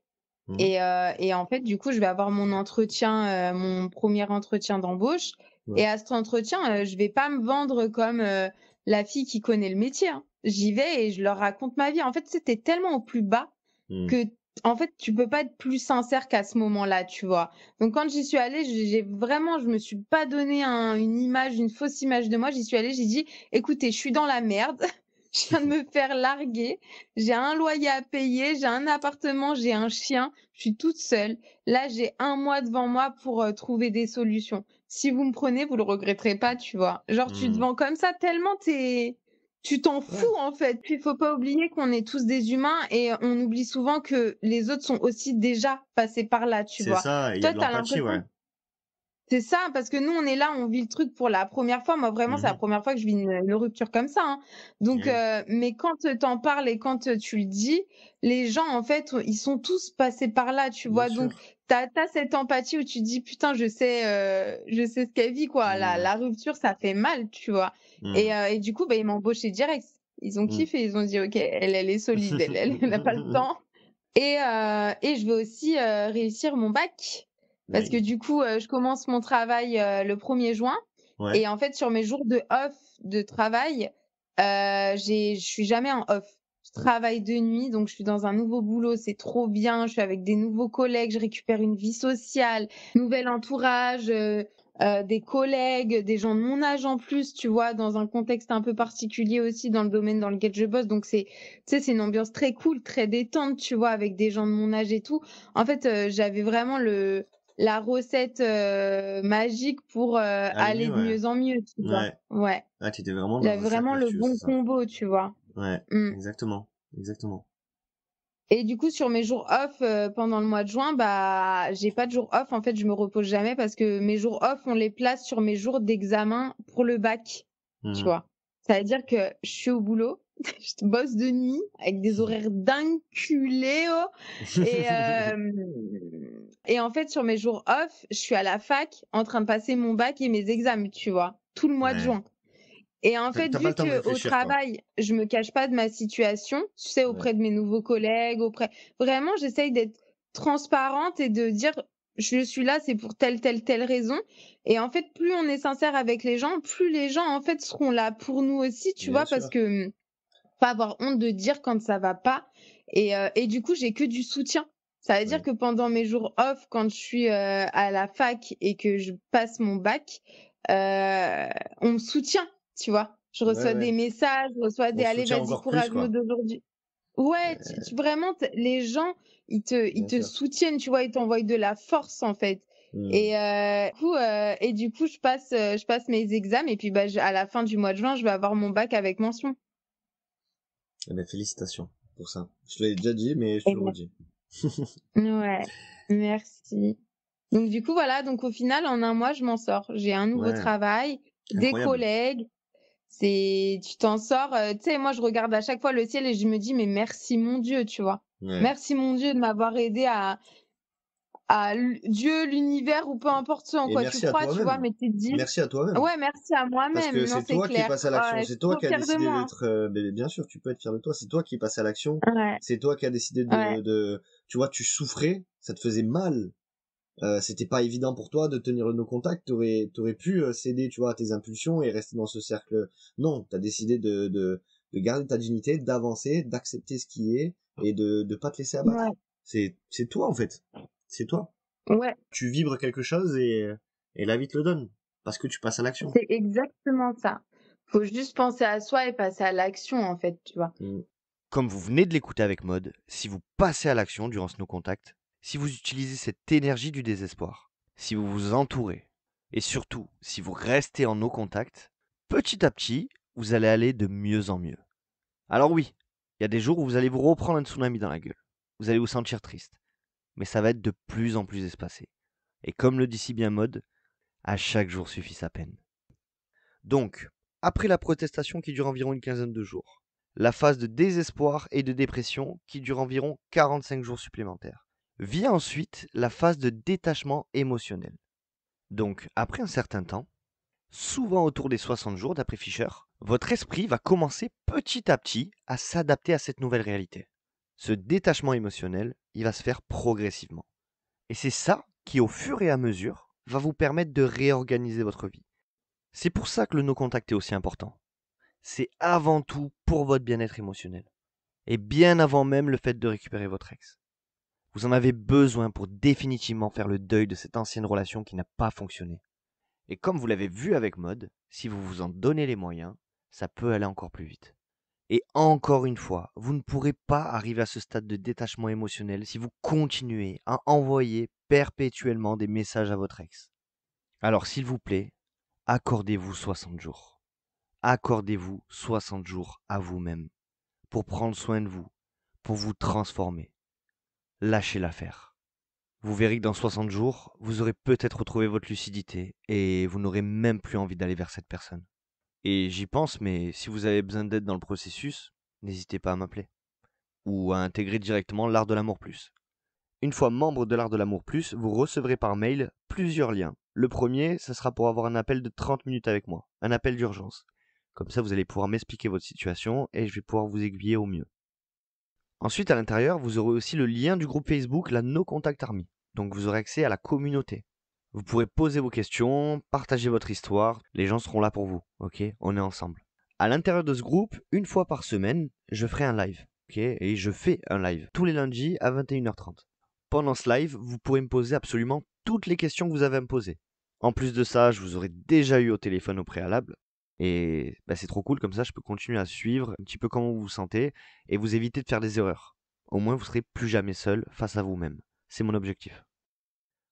Speaker 3: Mhm.
Speaker 2: Et en fait, du coup, je vais avoir mon entretien, mon premier entretien d'embauche.
Speaker 3: Ouais.
Speaker 2: Et à cet entretien, je vais pas me vendre comme la fille qui connaît le métier, hein. J'y vais et je leur raconte ma vie. En fait, c'était tellement au plus bas
Speaker 3: Mm.
Speaker 2: que, en fait, tu peux pas être plus sincère qu'à ce moment-là, tu vois. Donc, quand j'y suis allée, je me suis pas donné une image, une fausse image de moi. J'y suis allée, j'ai dit, écoutez, je suis dans la merde. Je viens de me faire larguer. J'ai un loyer à payer, j'ai un appartement, j'ai un chien. Je suis toute seule. Là, j'ai 1 mois devant moi pour trouver des solutions. Si vous me prenez, vous le regretterez pas, tu vois. Genre, tu te
Speaker 3: Mm.
Speaker 2: vends comme ça tellement tu t'en
Speaker 3: Ouais.
Speaker 2: fous, en fait. Puis, il faut pas oublier qu'on est tous des humains et on oublie souvent que les autres sont aussi déjà passés par là, tu
Speaker 3: C'est
Speaker 2: vois.
Speaker 3: ça, il y a
Speaker 2: Toi,
Speaker 3: de
Speaker 2: t'as
Speaker 3: l'empathie, ouais.
Speaker 2: l'impression c'est ça, parce que nous, on est là, on vit le truc pour la première fois. Moi, vraiment, c'est la
Speaker 3: Mhm.
Speaker 2: première fois que je vis une rupture comme ça, hein. Donc,
Speaker 3: Oui,
Speaker 2: mais quand t'en parles et quand tu le dis, les gens, en fait, ils sont tous passés par là, tu
Speaker 3: bien
Speaker 2: vois. Donc,
Speaker 3: sûr.
Speaker 2: t'as cette empathie où tu dis, putain, je sais ce qu'elle vit, quoi.
Speaker 3: Mm.
Speaker 2: La rupture, ça fait mal, tu vois.
Speaker 3: Mm.
Speaker 2: Et du coup, bah, ils m'ont embauché direct. Ils ont
Speaker 3: Mm.
Speaker 2: kiffé, ils ont dit, OK, elle est solide, elle n'a pas le temps. Et je vais aussi réussir mon bac. Parce que
Speaker 3: Oui.
Speaker 2: du coup, je commence mon travail le 1er juin.
Speaker 3: Ouais.
Speaker 2: Et en fait, sur mes jours de off de travail, je suis jamais en off. Je travaille de nuit, donc je suis dans un nouveau boulot, c'est trop bien. Je suis avec des nouveaux collègues, je récupère une vie sociale, nouvel entourage, des collègues, des gens de mon âge en plus, tu vois, dans un contexte un peu particulier aussi dans le domaine dans lequel je bosse. Donc tu sais, c'est une ambiance très cool, très détente, tu vois, avec des gens de mon âge et tout. En fait, j'avais vraiment la recette magique pour
Speaker 3: Aller
Speaker 2: aller
Speaker 3: mieux,
Speaker 2: de
Speaker 3: ouais.
Speaker 2: mieux en mieux, tu vois.
Speaker 3: Ouais.
Speaker 2: Ouais,
Speaker 3: Ah, t'étais vraiment dans
Speaker 2: j'avais
Speaker 3: un cercle
Speaker 2: vraiment le
Speaker 3: vertueux, c'est
Speaker 2: bon
Speaker 3: ça.
Speaker 2: combo, tu vois.
Speaker 3: Ouais.
Speaker 2: Mm.
Speaker 3: Exactement. Exactement.
Speaker 2: Et du coup, sur mes jours off pendant le mois de juin, bah, j'ai pas de jours off. En fait, je me repose jamais parce que mes jours off, on les place sur mes jours d'examen pour le bac, tu
Speaker 3: Mhm.
Speaker 2: vois. Ça veut dire que je suis au boulot, je bosse de nuit avec des horaires d'inculé, oh. Et en fait, sur mes jours off, je suis à la fac en train de passer mon bac et mes examens, tu vois, tout le mois de
Speaker 3: Ouais.
Speaker 2: juin. Et en fait,
Speaker 3: T'as pas
Speaker 2: vu
Speaker 3: le temps de
Speaker 2: que au
Speaker 3: réfléchir, quoi.
Speaker 2: travail, je me cache pas de ma situation, tu sais,
Speaker 3: Ouais.
Speaker 2: auprès de mes nouveaux collègues, vraiment, j'essaye d'être transparente et de dire, je suis là, c'est pour telle raison. Et en fait, plus on est sincère avec les gens, plus les gens, en fait, seront là pour nous aussi, tu
Speaker 3: Bien
Speaker 2: vois, parce
Speaker 3: sûr.
Speaker 2: que pas avoir honte de dire quand ça va pas. Et du coup, j'ai que du soutien. Ça veut dire
Speaker 3: Ouais.
Speaker 2: que pendant mes jours off, quand je suis à la fac et que je passe mon bac, on me soutient, tu vois. Je
Speaker 3: Ouais,
Speaker 2: reçois des
Speaker 3: ouais.
Speaker 2: messages, je reçois
Speaker 3: On
Speaker 2: des
Speaker 3: se
Speaker 2: allez,
Speaker 3: soutient
Speaker 2: vas-y,
Speaker 3: encore plus,
Speaker 2: courage mode
Speaker 3: quoi.
Speaker 2: d'aujourd'hui. Ouais, vraiment, les gens, ils
Speaker 3: Bien
Speaker 2: te
Speaker 3: sûr.
Speaker 2: soutiennent, tu vois, ils t'envoient de la force, en fait.
Speaker 3: Mhm.
Speaker 2: Et du coup, je passe mes examens et puis bah, à la fin du mois de juin, je vais avoir mon bac avec mention.
Speaker 3: Eh ben, félicitations pour ça. Je te l'avais déjà dit, mais je te
Speaker 2: Et
Speaker 3: le redis.
Speaker 2: ouais, merci. Donc du coup voilà, donc au final en 1 mois je m'en sors. J'ai un nouveau
Speaker 3: Ouais.
Speaker 2: travail, des
Speaker 3: Incroyable.
Speaker 2: collègues. Tu t'en sors. Tu sais, moi je regarde à chaque fois le ciel et je me dis mais merci mon Dieu, tu vois.
Speaker 3: Ouais.
Speaker 2: Merci mon Dieu de m'avoir aidé à Dieu, l'univers ou peu importe ce en
Speaker 3: Et
Speaker 2: quoi tu
Speaker 3: merci à
Speaker 2: crois, tu vois.
Speaker 3: toi-même.
Speaker 2: Mais tu te dis
Speaker 3: Merci à toi-même.
Speaker 2: ouais merci à
Speaker 3: Parce
Speaker 2: moi-même.
Speaker 3: que
Speaker 2: Non
Speaker 3: c'est
Speaker 2: c'est
Speaker 3: toi qui es
Speaker 2: clair.
Speaker 3: passé à l'action.
Speaker 2: Ouais, je
Speaker 3: C'est
Speaker 2: suis
Speaker 3: toi
Speaker 2: trop
Speaker 3: qui as
Speaker 2: fière de
Speaker 3: décidé
Speaker 2: moi,
Speaker 3: d'être, ben, bien sûr, tu peux être fier de toi. C'est toi qui es passé à l'action.
Speaker 2: hein. Ouais,
Speaker 3: C'est toi qui as décidé
Speaker 2: ouais,
Speaker 3: tu vois, tu souffrais. Ça te faisait mal. C'était pas évident pour toi de tenir nos contacts. T'aurais pu céder, tu vois, à tes impulsions et rester dans ce cercle. Non, t'as décidé de garder ta dignité, d'avancer, d'accepter ce qui est et de pas te laisser abattre.
Speaker 2: ouais,
Speaker 3: C'est toi, en fait. C'est toi.
Speaker 2: ouais.
Speaker 3: Tu vibres quelque chose et la vie te le donne. Parce que tu passes à l'action.
Speaker 2: C'est exactement ça. Faut juste penser à soi et passer à l'action, en fait, tu vois.
Speaker 3: Mm.
Speaker 1: Comme vous venez de l'écouter avec Maude, si vous passez à l'action durant ce no contact, si vous utilisez cette énergie du désespoir, si vous vous entourez, et surtout si vous restez en no contact, petit à petit, vous allez aller de mieux en mieux. Alors oui, il y a des jours où vous allez vous reprendre un tsunami dans la gueule. vous allez vous sentir triste. Mais ça va être de plus en plus espacé. Et comme le dit si bien Maud, à chaque jour suffit sa peine. Donc, après la protestation qui dure environ une quinzaine de jours, la phase de désespoir et de dépression qui dure environ 45 jours supplémentaires, vient ensuite la phase de détachement émotionnel. Donc, après un certain temps, souvent autour des 60 jours d'après Fisher, votre esprit va commencer petit à petit à s'adapter à cette nouvelle réalité. Ce détachement émotionnel, il va se faire progressivement. Et c'est ça qui, au fur et à mesure, va vous permettre de réorganiser votre vie. C'est pour ça que le no-contact est aussi important. C'est avant tout pour votre bien-être émotionnel. Et bien avant même le fait de récupérer votre ex. Vous en avez besoin pour définitivement faire le deuil de cette ancienne relation qui n'a pas fonctionné. Et comme vous l'avez vu avec Maud, si vous vous en donnez les moyens, ça peut aller encore plus vite. Et encore une fois, vous ne pourrez pas arriver à ce stade de détachement émotionnel si vous continuez à envoyer perpétuellement des messages à votre ex. Alors s'il vous plaît, accordez-vous 60 jours. Accordez-vous 60 jours à vous-même pour prendre soin de vous, pour vous transformer. Lâchez l'affaire. Vous verrez que dans 60 jours, vous aurez peut-être retrouvé votre lucidité et vous n'aurez même plus envie d'aller vers cette personne. Et j'y pense, mais si vous avez besoin d'aide dans le processus, n'hésitez pas à m'appeler. Ou à intégrer directement l'Art de l'Amour Plus. Une fois membre de l'Art de l'Amour Plus, vous recevrez par mail plusieurs liens. Le premier, ça sera pour avoir un appel de 30 minutes avec moi, un appel d'urgence. Comme ça, vous allez pouvoir m'expliquer votre situation et je vais pouvoir vous aiguiller au mieux. Ensuite, à l'intérieur, vous aurez aussi le lien du groupe Facebook, la No Contact Army. Donc vous aurez accès à la communauté. Vous pourrez poser vos questions, partager votre histoire, les gens seront là pour vous, ok? On est ensemble. À l'intérieur de ce groupe, une fois par semaine, je ferai un live, ok? Et je fais un live, tous les lundis à 21h30. Pendant ce live, vous pourrez me poser absolument toutes les questions que vous avez à me poser. En plus de ça, je vous aurai déjà eu au téléphone au préalable. Et c'est trop cool, comme ça je peux continuer à suivre un petit peu comment vous vous sentez et vous éviter de faire des erreurs. Au moins vous serez plus jamais seul face à vous-même. C'est mon objectif.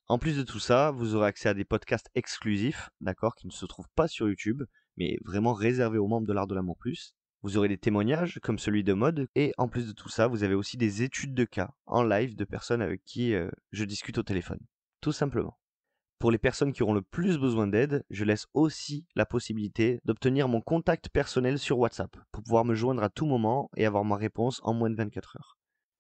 Speaker 1: En plus de tout ça, vous aurez accès à des podcasts exclusifs, d'accord, qui ne se trouvent pas sur YouTube, mais vraiment réservés aux membres de l'Art de l'Amour Plus. Vous aurez des témoignages comme celui de Maud, et en plus de tout ça, vous avez aussi des études de cas en live de personnes avec qui je discute au téléphone. Tout simplement. Pour les personnes qui auront le plus besoin d'aide, je laisse aussi la possibilité d'obtenir mon contact personnel sur WhatsApp pour pouvoir me joindre à tout moment et avoir ma réponse en moins de 24 heures.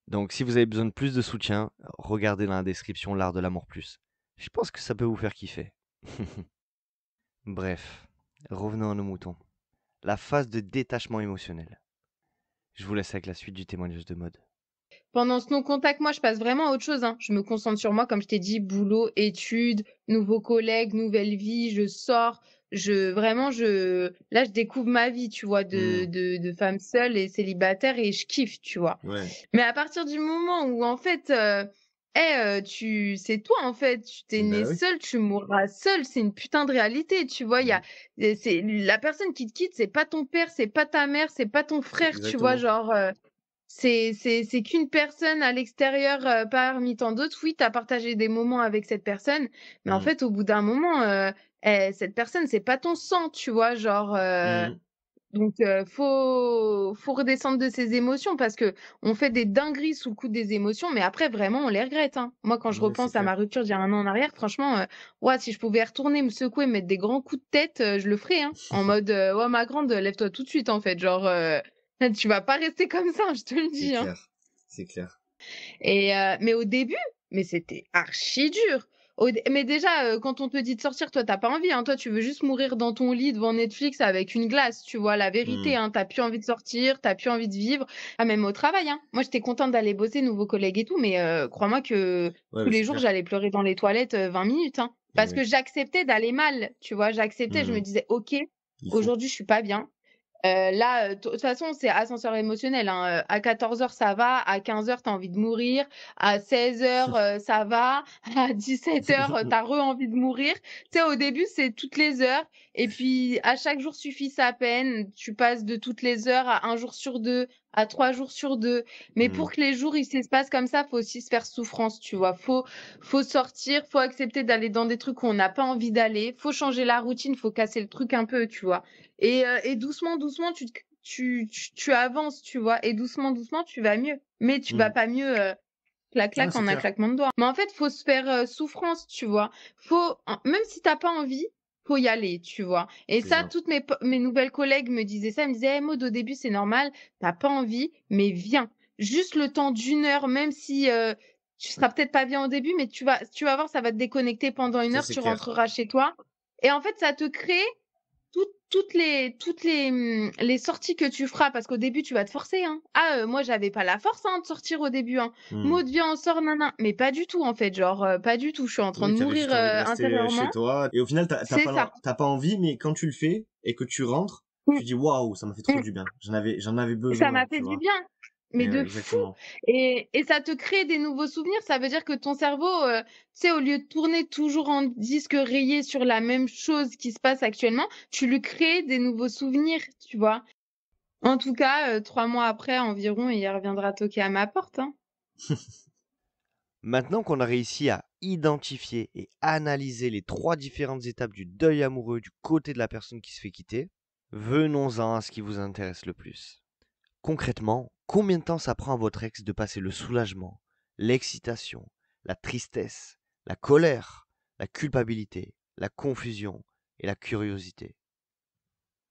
Speaker 1: Donc si vous avez besoin de plus de soutien, regardez dans la description l'Art de l'Amour Plus. Je pense que ça peut vous faire kiffer. Bref, revenons à nos moutons. La phase de détachement émotionnel. Je vous laisse avec la suite du témoignage de Maud.
Speaker 2: Pendant ce non-contact, moi, je passe vraiment à autre chose, hein. Je me concentre sur moi, comme je t'ai dit, boulot, études, nouveaux collègues, nouvelle vie, je sors. Là, je découvre ma vie, tu vois, de femme seule et célibataire et je kiffe, tu vois.
Speaker 3: Ouais.
Speaker 2: Mais à partir du moment où, en fait, c'est toi, en fait, tu t'es né
Speaker 3: Bah oui.
Speaker 2: seul, tu mourras seul, c'est une putain de réalité, tu vois. C'est la personne qui te quitte, c'est pas ton père, c'est pas ta mère, c'est pas ton frère, tu vois,
Speaker 3: Exactement.
Speaker 2: genre. C'est qu'une personne à l'extérieur parmi tant d'autres. Oui, tu as partagé des moments avec cette personne, mais en
Speaker 3: Mm.
Speaker 2: fait, au bout d'un moment, cette personne, c'est pas ton sang, tu vois, genre.
Speaker 3: Mm.
Speaker 2: Donc, faut redescendre de ses émotions parce que on fait des dingueries sous le coup des émotions, mais après, vraiment, on les regrette, hein. Moi, quand je
Speaker 3: Ouais, c'est
Speaker 2: repense à
Speaker 3: clair.
Speaker 2: ma rupture d'il y a 1 an en arrière, franchement, ouais, si je pouvais retourner, me secouer, mettre des grands coups de tête, je le ferais, hein. En mode, ouais, ma grande, lève-toi tout de suite, en fait. Genre, tu vas pas rester comme ça, je te le
Speaker 3: C'est
Speaker 2: dis, hein.
Speaker 3: clair. C'est clair.
Speaker 2: Mais au début, mais c'était archi dur. Mais déjà, quand on te dit de sortir, toi, t'as pas envie, hein. Toi, tu veux juste mourir dans ton lit devant Netflix avec une glace, tu vois, la vérité,
Speaker 3: Mm.
Speaker 2: hein. T'as plus envie de sortir, t'as plus envie de vivre. Ah, même au travail, hein. Moi, j'étais contente d'aller bosser, nouveaux collègues et tout, mais crois-moi que
Speaker 3: Ouais,
Speaker 2: tous
Speaker 3: mais
Speaker 2: les
Speaker 3: c'est
Speaker 2: jours,
Speaker 3: clair.
Speaker 2: j'allais pleurer dans les toilettes 20 minutes, hein.
Speaker 3: Eh
Speaker 2: Parce que
Speaker 3: oui.
Speaker 2: j'acceptais d'aller mal, tu vois. J'acceptais, je me
Speaker 3: Mm.
Speaker 2: disais, OK,
Speaker 3: Il faut.
Speaker 2: aujourd'hui, je suis pas bien. Là, de toute façon, c'est ascenseur émotionnel, hein. À 14h, ça va. À 15h, tu as envie de mourir. À 16h, ça va. À 17h, tu as envie de mourir. Tu sais, au début, c'est toutes les heures. Et puis, à chaque jour suffit sa peine. Tu passes de toutes les heures à 1 jour sur 2, à 3 jours sur 2. Mais
Speaker 3: Mm.
Speaker 2: pour que les jours, ils se passent comme ça, faut aussi se faire souffrance, tu vois. Faut sortir, faut accepter d'aller dans des trucs où on n'a pas envie d'aller. Faut changer la routine, faut casser le truc un peu, tu vois. Et doucement, doucement, tu avances, tu vois. Et doucement, doucement, tu vas mieux. Mais tu vas
Speaker 3: Mm.
Speaker 2: pas mieux la
Speaker 3: Ah,
Speaker 2: claque
Speaker 3: c'est
Speaker 2: en un
Speaker 3: clair.
Speaker 2: claquement de doigts. Mais en fait, faut se faire souffrance, tu vois. Même si t'as pas envie, faut y aller, tu vois. Et
Speaker 3: C'est
Speaker 2: ça,
Speaker 3: ça.
Speaker 2: toutes mes nouvelles collègues me disaient ça. Elles me disaient, hey, Maud, au début, c'est normal, t'as pas envie, mais viens. Juste le temps d'une heure, même si tu seras peut-être pas bien au début, mais tu vas voir, ça va te déconnecter pendant une
Speaker 3: Ça,
Speaker 2: heure,
Speaker 3: c'est
Speaker 2: tu
Speaker 3: clair.
Speaker 2: rentreras chez toi. Et en fait, ça te crée toutes les sorties que tu feras, parce qu'au début, tu vas te forcer, hein. Ah, moi, j'avais pas la force, hein, de sortir au début, hein.
Speaker 3: Hmm.
Speaker 2: Maud, viens, on sort, nana. Mais pas du tout, en fait. Genre, pas du tout. Je suis en train
Speaker 3: Oui,
Speaker 2: de
Speaker 3: t'avais
Speaker 2: mourir
Speaker 3: juste envie de rester chez
Speaker 2: intérieurement.
Speaker 3: toi. Et au final,
Speaker 2: C'est ça.
Speaker 3: t'as pas envie, mais quand tu le fais et que tu rentres,
Speaker 2: Mm,
Speaker 3: tu dis waouh, ça m'a fait trop
Speaker 2: mm.
Speaker 3: du bien. J'en avais
Speaker 2: Ça m'a
Speaker 3: besoin,
Speaker 2: fait
Speaker 3: tu
Speaker 2: du
Speaker 3: vois.
Speaker 2: bien, mais
Speaker 3: Et ouais,
Speaker 2: de fou.
Speaker 3: exactement.
Speaker 2: Et ça te crée des nouveaux souvenirs. Ça veut dire que ton cerveau, tu sais, au lieu de tourner toujours en disque rayé sur la même chose qui se passe actuellement, tu lui crées des nouveaux souvenirs, tu vois. En tout cas, 3 mois après environ, il reviendra toquer à ma porte, hein.
Speaker 1: Maintenant qu'on a réussi à identifier et analyser les 3 différentes étapes du deuil amoureux du côté de la personne qui se fait quitter, venons-en à ce qui vous intéresse le plus. Concrètement, combien de temps ça prend à votre ex de passer le soulagement, l'excitation, la tristesse, la colère, la culpabilité, la confusion et la curiosité?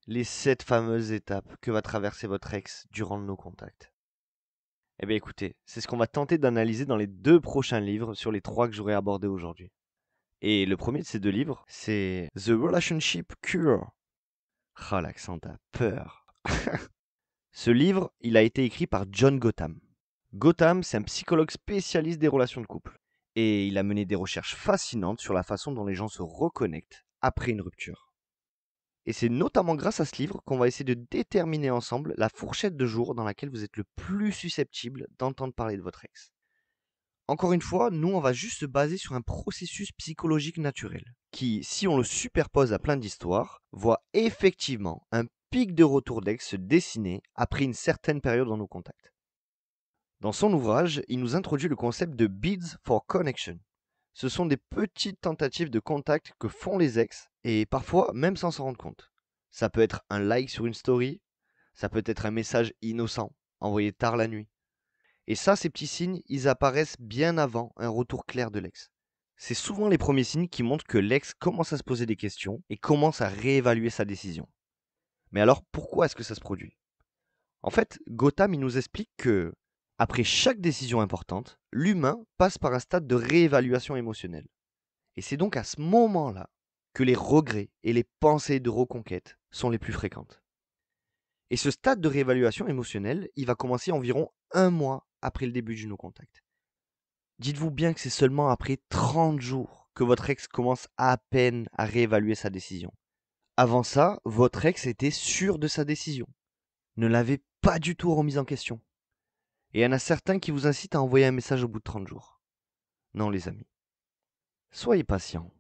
Speaker 1: Les 7 fameuses étapes que va traverser votre ex durant nos contacts. Eh bien écoutez, c'est ce qu'on va tenter d'analyser dans les 2 prochains livres sur les 3 que j'aurai abordés aujourd'hui. Et le premier de ces 2 livres, c'est The Relationship Cure. Ah, l'accent a peur. Ce livre, il a été écrit par John Gotham. Gotham, c'est un psychologue spécialiste des relations de couple. Et il a mené des recherches fascinantes sur la façon dont les gens se reconnectent après une rupture. Et c'est notamment grâce à ce livre qu'on va essayer de déterminer ensemble la fourchette de jours dans laquelle vous êtes le plus susceptible d'entendre parler de votre ex. Encore une fois, nous, on va juste se baser sur un processus psychologique naturel, qui, si on le superpose à plein d'histoires, voit effectivement un pic de retour d'ex se dessiner après une certaine période dans nos contacts. Dans son ouvrage, il nous introduit le concept de Beads for Connection. Ce sont des petites tentatives de contact que font les ex, et parfois même sans s'en rendre compte. Ça peut être un like sur une story, ça peut être un message innocent, envoyé tard la nuit. Et ça, ces petits signes, ils apparaissent bien avant un retour clair de l'ex. C'est souvent les premiers signes qui montrent que l'ex commence à se poser des questions et commence à réévaluer sa décision. Mais alors, pourquoi est-ce que ça se produit? En fait, Gotham, il nous explique que, après chaque décision importante, l'humain passe par un stade de réévaluation émotionnelle. Et c'est donc à ce moment-là que les regrets et les pensées de reconquête sont les plus fréquentes. Et ce stade de réévaluation émotionnelle, il va commencer environ 1 mois après le début du no-contact. Dites-vous bien que c'est seulement après 30 jours que votre ex commence à peine à réévaluer sa décision. Avant ça, votre ex était sûr de sa décision, ne l'avait pas du tout remise en question. Et il y en a certains qui vous incitent à envoyer un message au bout de 30 jours. Non les amis, soyez patients,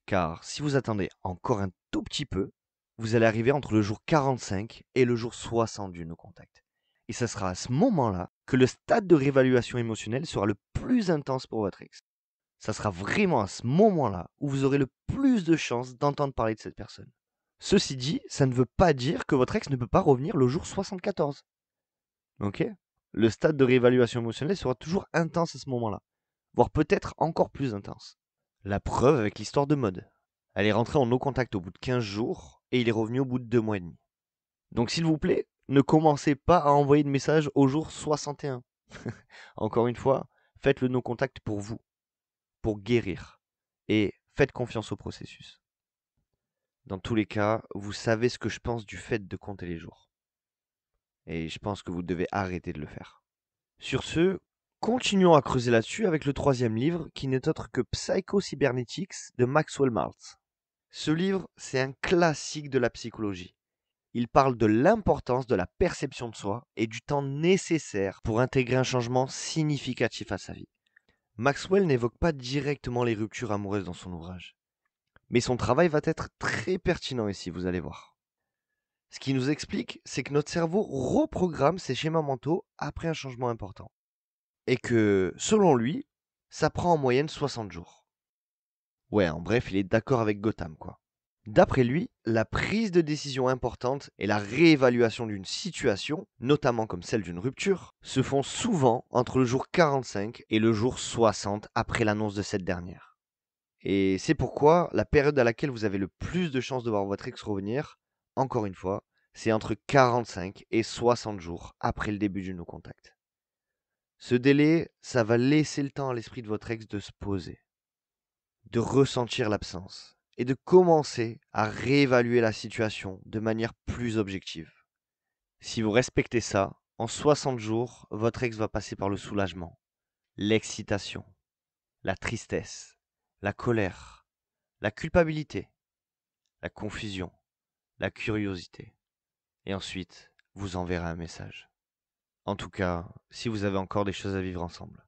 Speaker 1: car si vous attendez encore un tout petit peu, vous allez arriver entre le jour 45 et le jour 60 du no-contact. Et ce sera à ce moment-là que le stade de réévaluation émotionnelle sera le plus intense pour votre ex. Ça sera vraiment à ce moment-là où vous aurez le plus de chances d'entendre parler de cette personne. Ceci dit, ça ne veut pas dire que votre ex ne peut pas revenir le jour 74. Ok? Le stade de réévaluation émotionnelle sera toujours intense à ce moment-là, voire peut-être encore plus intense. La preuve avec l'histoire de Maud. Elle est rentrée en no contact au bout de 15 jours et il est revenu au bout de 2 mois et demi. Donc s'il vous plaît, ne commencez pas à envoyer de messages au jour 61. Encore une fois, faites le no contact pour vous, pour guérir. Et faites confiance au processus. Dans tous les cas, vous savez ce que je pense du fait de compter les jours. Et je pense que vous devez arrêter de le faire. Sur ce, continuons à creuser là-dessus avec le 3e livre qui n'est autre que Psycho-Cybernetics de Maxwell Maltz. Ce livre, c'est un classique de la psychologie. Il parle de l'importance de la perception de soi et du temps nécessaire pour intégrer un changement significatif à sa vie. Maxwell n'évoque pas directement les ruptures amoureuses dans son ouvrage. Mais son travail va être très pertinent ici, vous allez voir. Ce qu'il nous explique, c'est que notre cerveau reprogramme ses schémas mentaux après un changement important. Et que, selon lui, ça prend en moyenne 60 jours. Ouais, en bref, il est d'accord avec Gotham, quoi. D'après lui, la prise de décision importante et la réévaluation d'une situation, notamment comme celle d'une rupture, se font souvent entre le jour 45 et le jour 60 après l'annonce de cette dernière. Et c'est pourquoi la période à laquelle vous avez le plus de chances de voir votre ex revenir, encore une fois, c'est entre 45 et 60 jours après le début du no contact. Ce délai, ça va laisser le temps à l'esprit de votre ex de se poser, de ressentir l'absence et de commencer à réévaluer la situation de manière plus objective. Si vous respectez ça, en 60 jours, votre ex va passer par le soulagement, l'excitation, la tristesse, la colère, la culpabilité, la confusion, la curiosité. Et ensuite, vous enverrez un message. En tout cas, si vous avez encore des choses à vivre ensemble.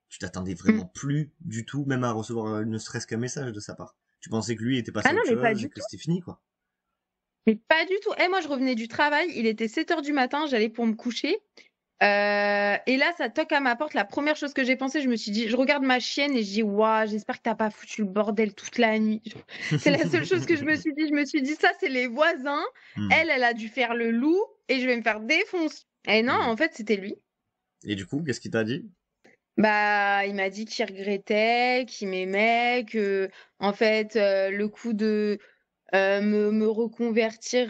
Speaker 3: Tu t'attendais
Speaker 2: Mm.
Speaker 3: vraiment plus du tout, même à recevoir ne serait-ce qu'un message de sa part. Tu pensais que lui était passé
Speaker 2: Ah
Speaker 3: à
Speaker 2: non,
Speaker 3: autre
Speaker 2: mais pas
Speaker 3: chose et
Speaker 2: du
Speaker 3: que
Speaker 2: tout.
Speaker 3: c'était fini, quoi.
Speaker 2: Mais pas du tout. Moi, je revenais du travail, il était 7 h du matin, j'allais pour me coucher. Et là, ça toque à ma porte. La première chose que j'ai pensé, je me suis dit, je regarde ma chienne et je dis, waouh, j'espère que t'as pas foutu le bordel toute la nuit. C'est la seule chose que je me suis dit. Je me suis dit, ça, c'est les voisins. Elle a dû faire le loup et je vais me faire défoncer. Et non, en fait, c'était lui.
Speaker 3: Et du coup, qu'est-ce qu'il t'a dit?
Speaker 2: Bah, il m'a dit qu'il regrettait, qu'il m'aimait, que, en fait, le coup de me reconvertir,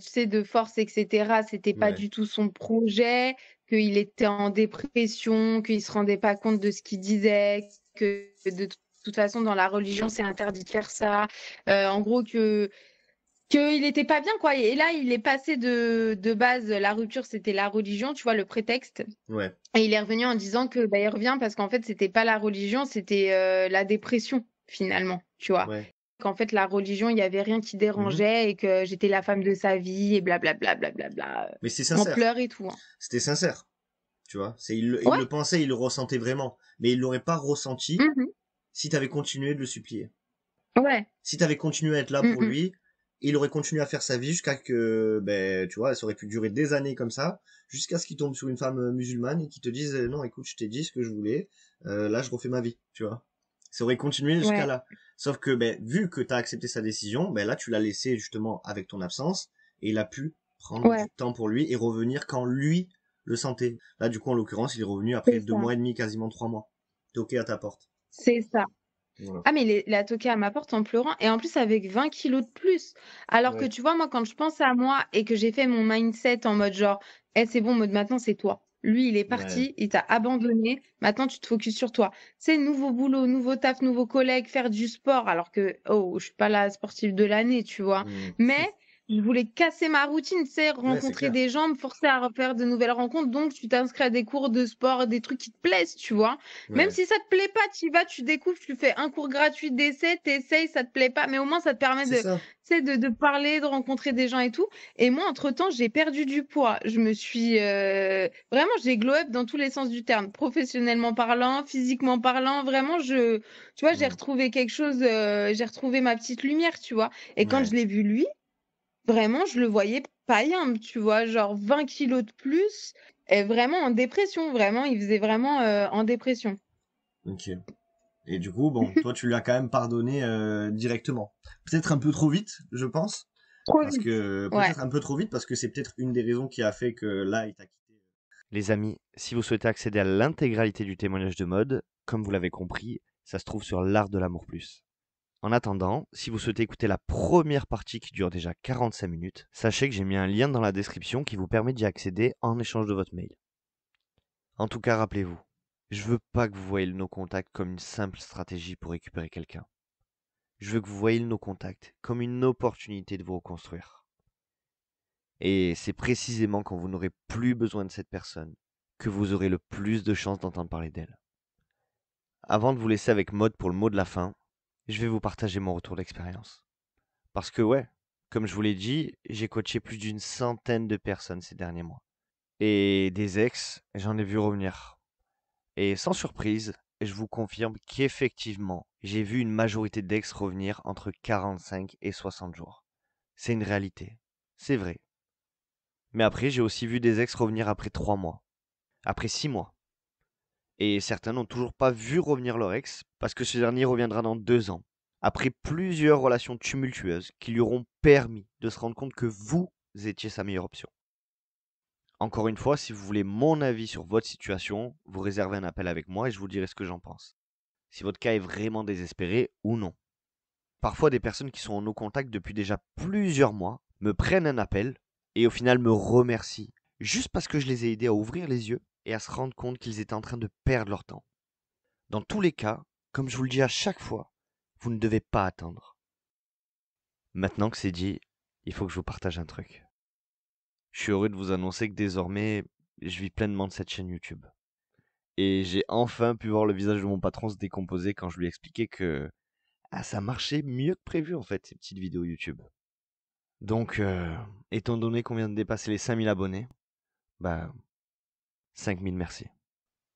Speaker 2: tu sais, de force, etc., c'était pas
Speaker 3: Ouais.
Speaker 2: du tout son projet, qu'il était en dépression, qu'il se rendait pas compte de ce qu'il disait, que de toute façon, dans la religion, c'est interdit de faire ça. En gros, qu'il était pas bien, quoi. Et là, il est passé de base, la rupture, c'était la religion, tu vois, le prétexte.
Speaker 3: Ouais.
Speaker 2: Et il est revenu en disant que, bah, il revient parce qu'en fait, c'était pas la religion, c'était la dépression, finalement, tu vois.
Speaker 3: Ouais.
Speaker 2: Qu'en fait, la religion, il y avait rien qui dérangeait et que j'étais la femme de sa vie et blablabla, blablabla.
Speaker 3: Mais c'est
Speaker 2: En
Speaker 3: sincère.
Speaker 2: pleurs et tout. Hein.
Speaker 3: C'était sincère. Tu vois. Il
Speaker 2: Ouais.
Speaker 3: le pensait, il le ressentait vraiment. Mais il l'aurait pas ressenti
Speaker 2: Mhm.
Speaker 3: si t'avais continué de le supplier.
Speaker 2: Ouais.
Speaker 3: Si t'avais continué à être là pour lui, il aurait continué à faire sa vie jusqu'à que, ben, tu vois, ça aurait pu durer des années comme ça, jusqu'à ce qu'il tombe sur une femme musulmane et qu'il te dise, non, écoute, je t'ai dit ce que je voulais, là, je refais ma vie, tu vois. Ça aurait continué jusqu'à
Speaker 2: Ouais.
Speaker 3: là. Sauf que, ben, vu que t'as accepté sa décision, ben là, tu l'as laissé justement avec ton absence et il a pu prendre
Speaker 2: Ouais.
Speaker 3: du temps pour lui et revenir quand lui le sentait. Là, du coup, en l'occurrence, il est revenu
Speaker 2: C'est
Speaker 3: après 2
Speaker 2: ça.
Speaker 3: mois et demi, quasiment 3 mois. Toqué à ta porte.
Speaker 2: C'est ça.
Speaker 3: Voilà.
Speaker 2: Ah, mais il a toqué à ma porte en pleurant et en plus avec 20 kilos de plus. Alors que
Speaker 3: Ouais.
Speaker 2: tu vois, moi, quand je pense à moi et que j'ai fait mon mindset en mode genre, c'est bon, mode maintenant, c'est toi. Lui, il est
Speaker 3: Ouais.
Speaker 2: parti, il t'a abandonné. Maintenant, tu te focuses sur toi. C'est nouveau boulot, nouveau taf, nouveau collègue, faire du sport. Alors que, oh, je suis pas la sportive de l'année, tu vois. Mais je voulais casser ma routine, tu sais,
Speaker 3: Ouais, c'est
Speaker 2: rencontrer
Speaker 3: clair.
Speaker 2: des gens, me forcer à faire de nouvelles rencontres. Donc, tu t'inscris à des cours de sport, des trucs qui te plaisent, tu vois. Même
Speaker 3: Ouais.
Speaker 2: si ça te plaît pas, tu y vas, tu découvres, tu fais un cours gratuit d'essai, t'essayes, ça te plaît pas, mais au moins ça te permet
Speaker 3: C'est
Speaker 2: de,
Speaker 3: ça.
Speaker 2: tu sais, de parler, de rencontrer des gens et tout. Et moi, entre-temps, j'ai perdu du poids. Je me suis vraiment, j'ai glow up dans tous les sens du terme, professionnellement parlant, physiquement parlant. Vraiment, tu vois, j'ai retrouvé quelque chose, j'ai retrouvé ma petite lumière, tu vois. Et quand
Speaker 3: Ouais.
Speaker 2: je l'ai vu lui, vraiment, je le voyais païen, tu vois, genre 20 kilos de plus, et vraiment en dépression. Vraiment, il faisait vraiment en dépression.
Speaker 3: Ok. Et du coup, bon, toi, tu lui as quand même pardonné directement. Peut-être un peu trop vite, je pense.
Speaker 2: Trop
Speaker 3: Parce
Speaker 2: vite.
Speaker 3: que
Speaker 2: Ouais.
Speaker 3: peut-être un peu trop vite, parce que c'est peut-être une des raisons qui a fait que là, il t'a quitté.
Speaker 1: Les amis, si vous souhaitez accéder à l'intégralité du témoignage de Maude, comme vous l'avez compris, ça se trouve sur l'art de l'amour plus. En attendant, si vous souhaitez écouter la première partie qui dure déjà 45 minutes, sachez que j'ai mis un lien dans la description qui vous permet d'y accéder en échange de votre mail. En tout cas, rappelez-vous, je veux pas que vous voyez le no contact comme une simple stratégie pour récupérer quelqu'un. Je veux que vous voyez le no contact comme une opportunité de vous reconstruire. Et c'est précisément quand vous n'aurez plus besoin de cette personne que vous aurez le plus de chances d'entendre parler d'elle. Avant de vous laisser avec Maude pour le mot de la fin, je vais vous partager mon retour d'expérience. Parce que ouais, comme je vous l'ai dit, j'ai coaché plus d'une centaine de personnes ces derniers mois. Et des ex, j'en ai vu revenir. Et sans surprise, je vous confirme qu'effectivement, j'ai vu une majorité d'ex revenir entre 45 et 60 jours. C'est une réalité. C'est vrai. Mais après, j'ai aussi vu des ex revenir après 3 mois. Après 6 mois. Et certains n'ont toujours pas vu revenir leur ex parce que ce dernier reviendra dans 2 ans. après plusieurs relations tumultueuses qui lui auront permis de se rendre compte que vous étiez sa meilleure option. Encore une fois, si vous voulez mon avis sur votre situation, vous réservez un appel avec moi et je vous dirai ce que j'en pense. Si votre cas est vraiment désespéré ou non. Parfois, des personnes qui sont en no contact depuis déjà plusieurs mois me prennent un appel et au final me remercient juste parce que je les ai aidés à ouvrir les yeux et à se rendre compte qu'ils étaient en train de perdre leur temps. Dans tous les cas, comme je vous le dis à chaque fois, vous ne devez pas attendre. Maintenant que c'est dit, il faut que je vous partage un truc. Je suis heureux de vous annoncer que désormais, je vis pleinement de cette chaîne YouTube. Et j'ai enfin pu voir le visage de mon patron se décomposer quand je lui ai expliqué que ça marchait mieux que prévu en fait, ces petites vidéos YouTube. Donc, étant donné qu'on vient de dépasser les 5000 abonnés, 5000 merci.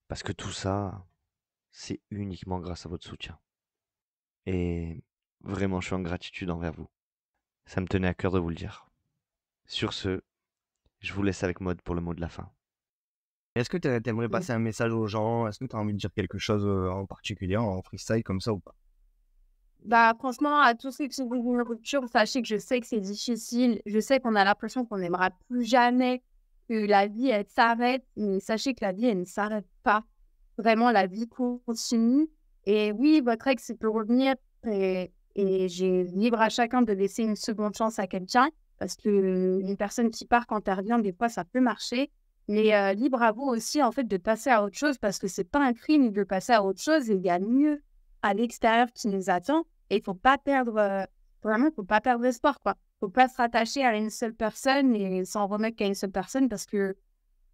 Speaker 1: Parce que tout ça, c'est uniquement grâce à votre soutien. Et vraiment, je suis en gratitude envers vous. Ça me tenait à cœur de vous le dire. Sur ce, je vous laisse avec Maud pour le mot de la fin.
Speaker 4: Est-ce que tu aimerais passer un message aux gens? Est-ce que tu as envie de dire quelque chose en particulier, en freestyle comme ça ou pas?
Speaker 5: Franchement, à tous ceux qui sont dans une rupture, sachez que je sais que c'est difficile. Je sais qu'on a l'impression qu'on n'aimera plus jamais, que la vie, elle s'arrête. Mais sachez que la vie, elle ne s'arrête pas. Vraiment, la vie continue. Et oui, votre ex, il peut revenir. Et j'ai libre à chacun de laisser une seconde chance à quelqu'un. Parce que une personne qui part quand elle revient, des fois, ça peut marcher. Mais libre à vous aussi, en fait, de passer à autre chose. Parce que c'est pas un crime de passer à autre chose. Il y a mieux à l'extérieur qui nous attend. Et il faut pas perdre, vraiment, faut pas perdre espoir, quoi. Faut pas se rattacher à une seule personne et s'en remettre qu'à une seule personne parce que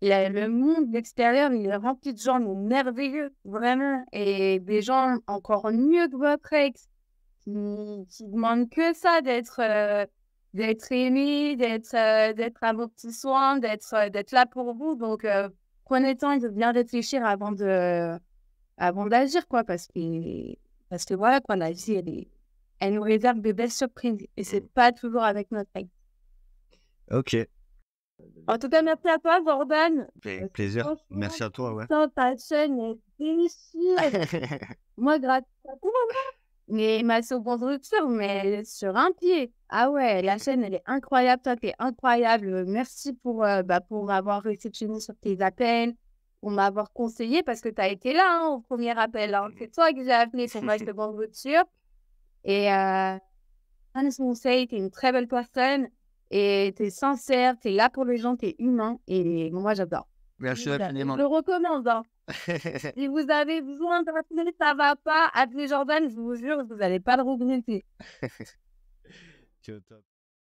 Speaker 5: le monde extérieur, il est rempli de gens merveilleux, vraiment. Et des gens encore mieux que votre ex qui demandent que ça, d'être aimé, d'être à vos petits soins, d'être là pour vous. Donc, prenez le temps de bien réfléchir avant d'agir, quoi, parce que voilà, quoi, la vie, elle nous réserve de belles surprises. Et c'est pas toujours avec notre ex.
Speaker 4: Ok,
Speaker 5: En tout cas, merci à toi, Jordan.
Speaker 4: avec plaisir.
Speaker 5: Franchement,
Speaker 4: Merci à toi, ouais.
Speaker 5: putain, ta chaîne est délicieuse. Moi, grâce à toi, mais ma seconde rupture, mais elle est sur un pied. Ah ouais, la chaîne, elle est incroyable. Toi, t'es incroyable. Merci pour m'avoir réceptionné sur tes appels, pour m'avoir conseillé, parce que tu as été là au premier appel. C'est toi que j'ai appelé sur ma seconde rupture. Et Hannes Conseil, tu es une très belle personne. Et tu es sincère, tu es là pour les gens, tu es humain. Et moi, j'adore.
Speaker 4: Merci
Speaker 5: Je
Speaker 4: infiniment.
Speaker 5: le recommande. Si vous avez besoin d'appeler, ça va pas, appelez Jordan, je vous jure, vous n'allez pas le regretter.
Speaker 4: Ciao, top.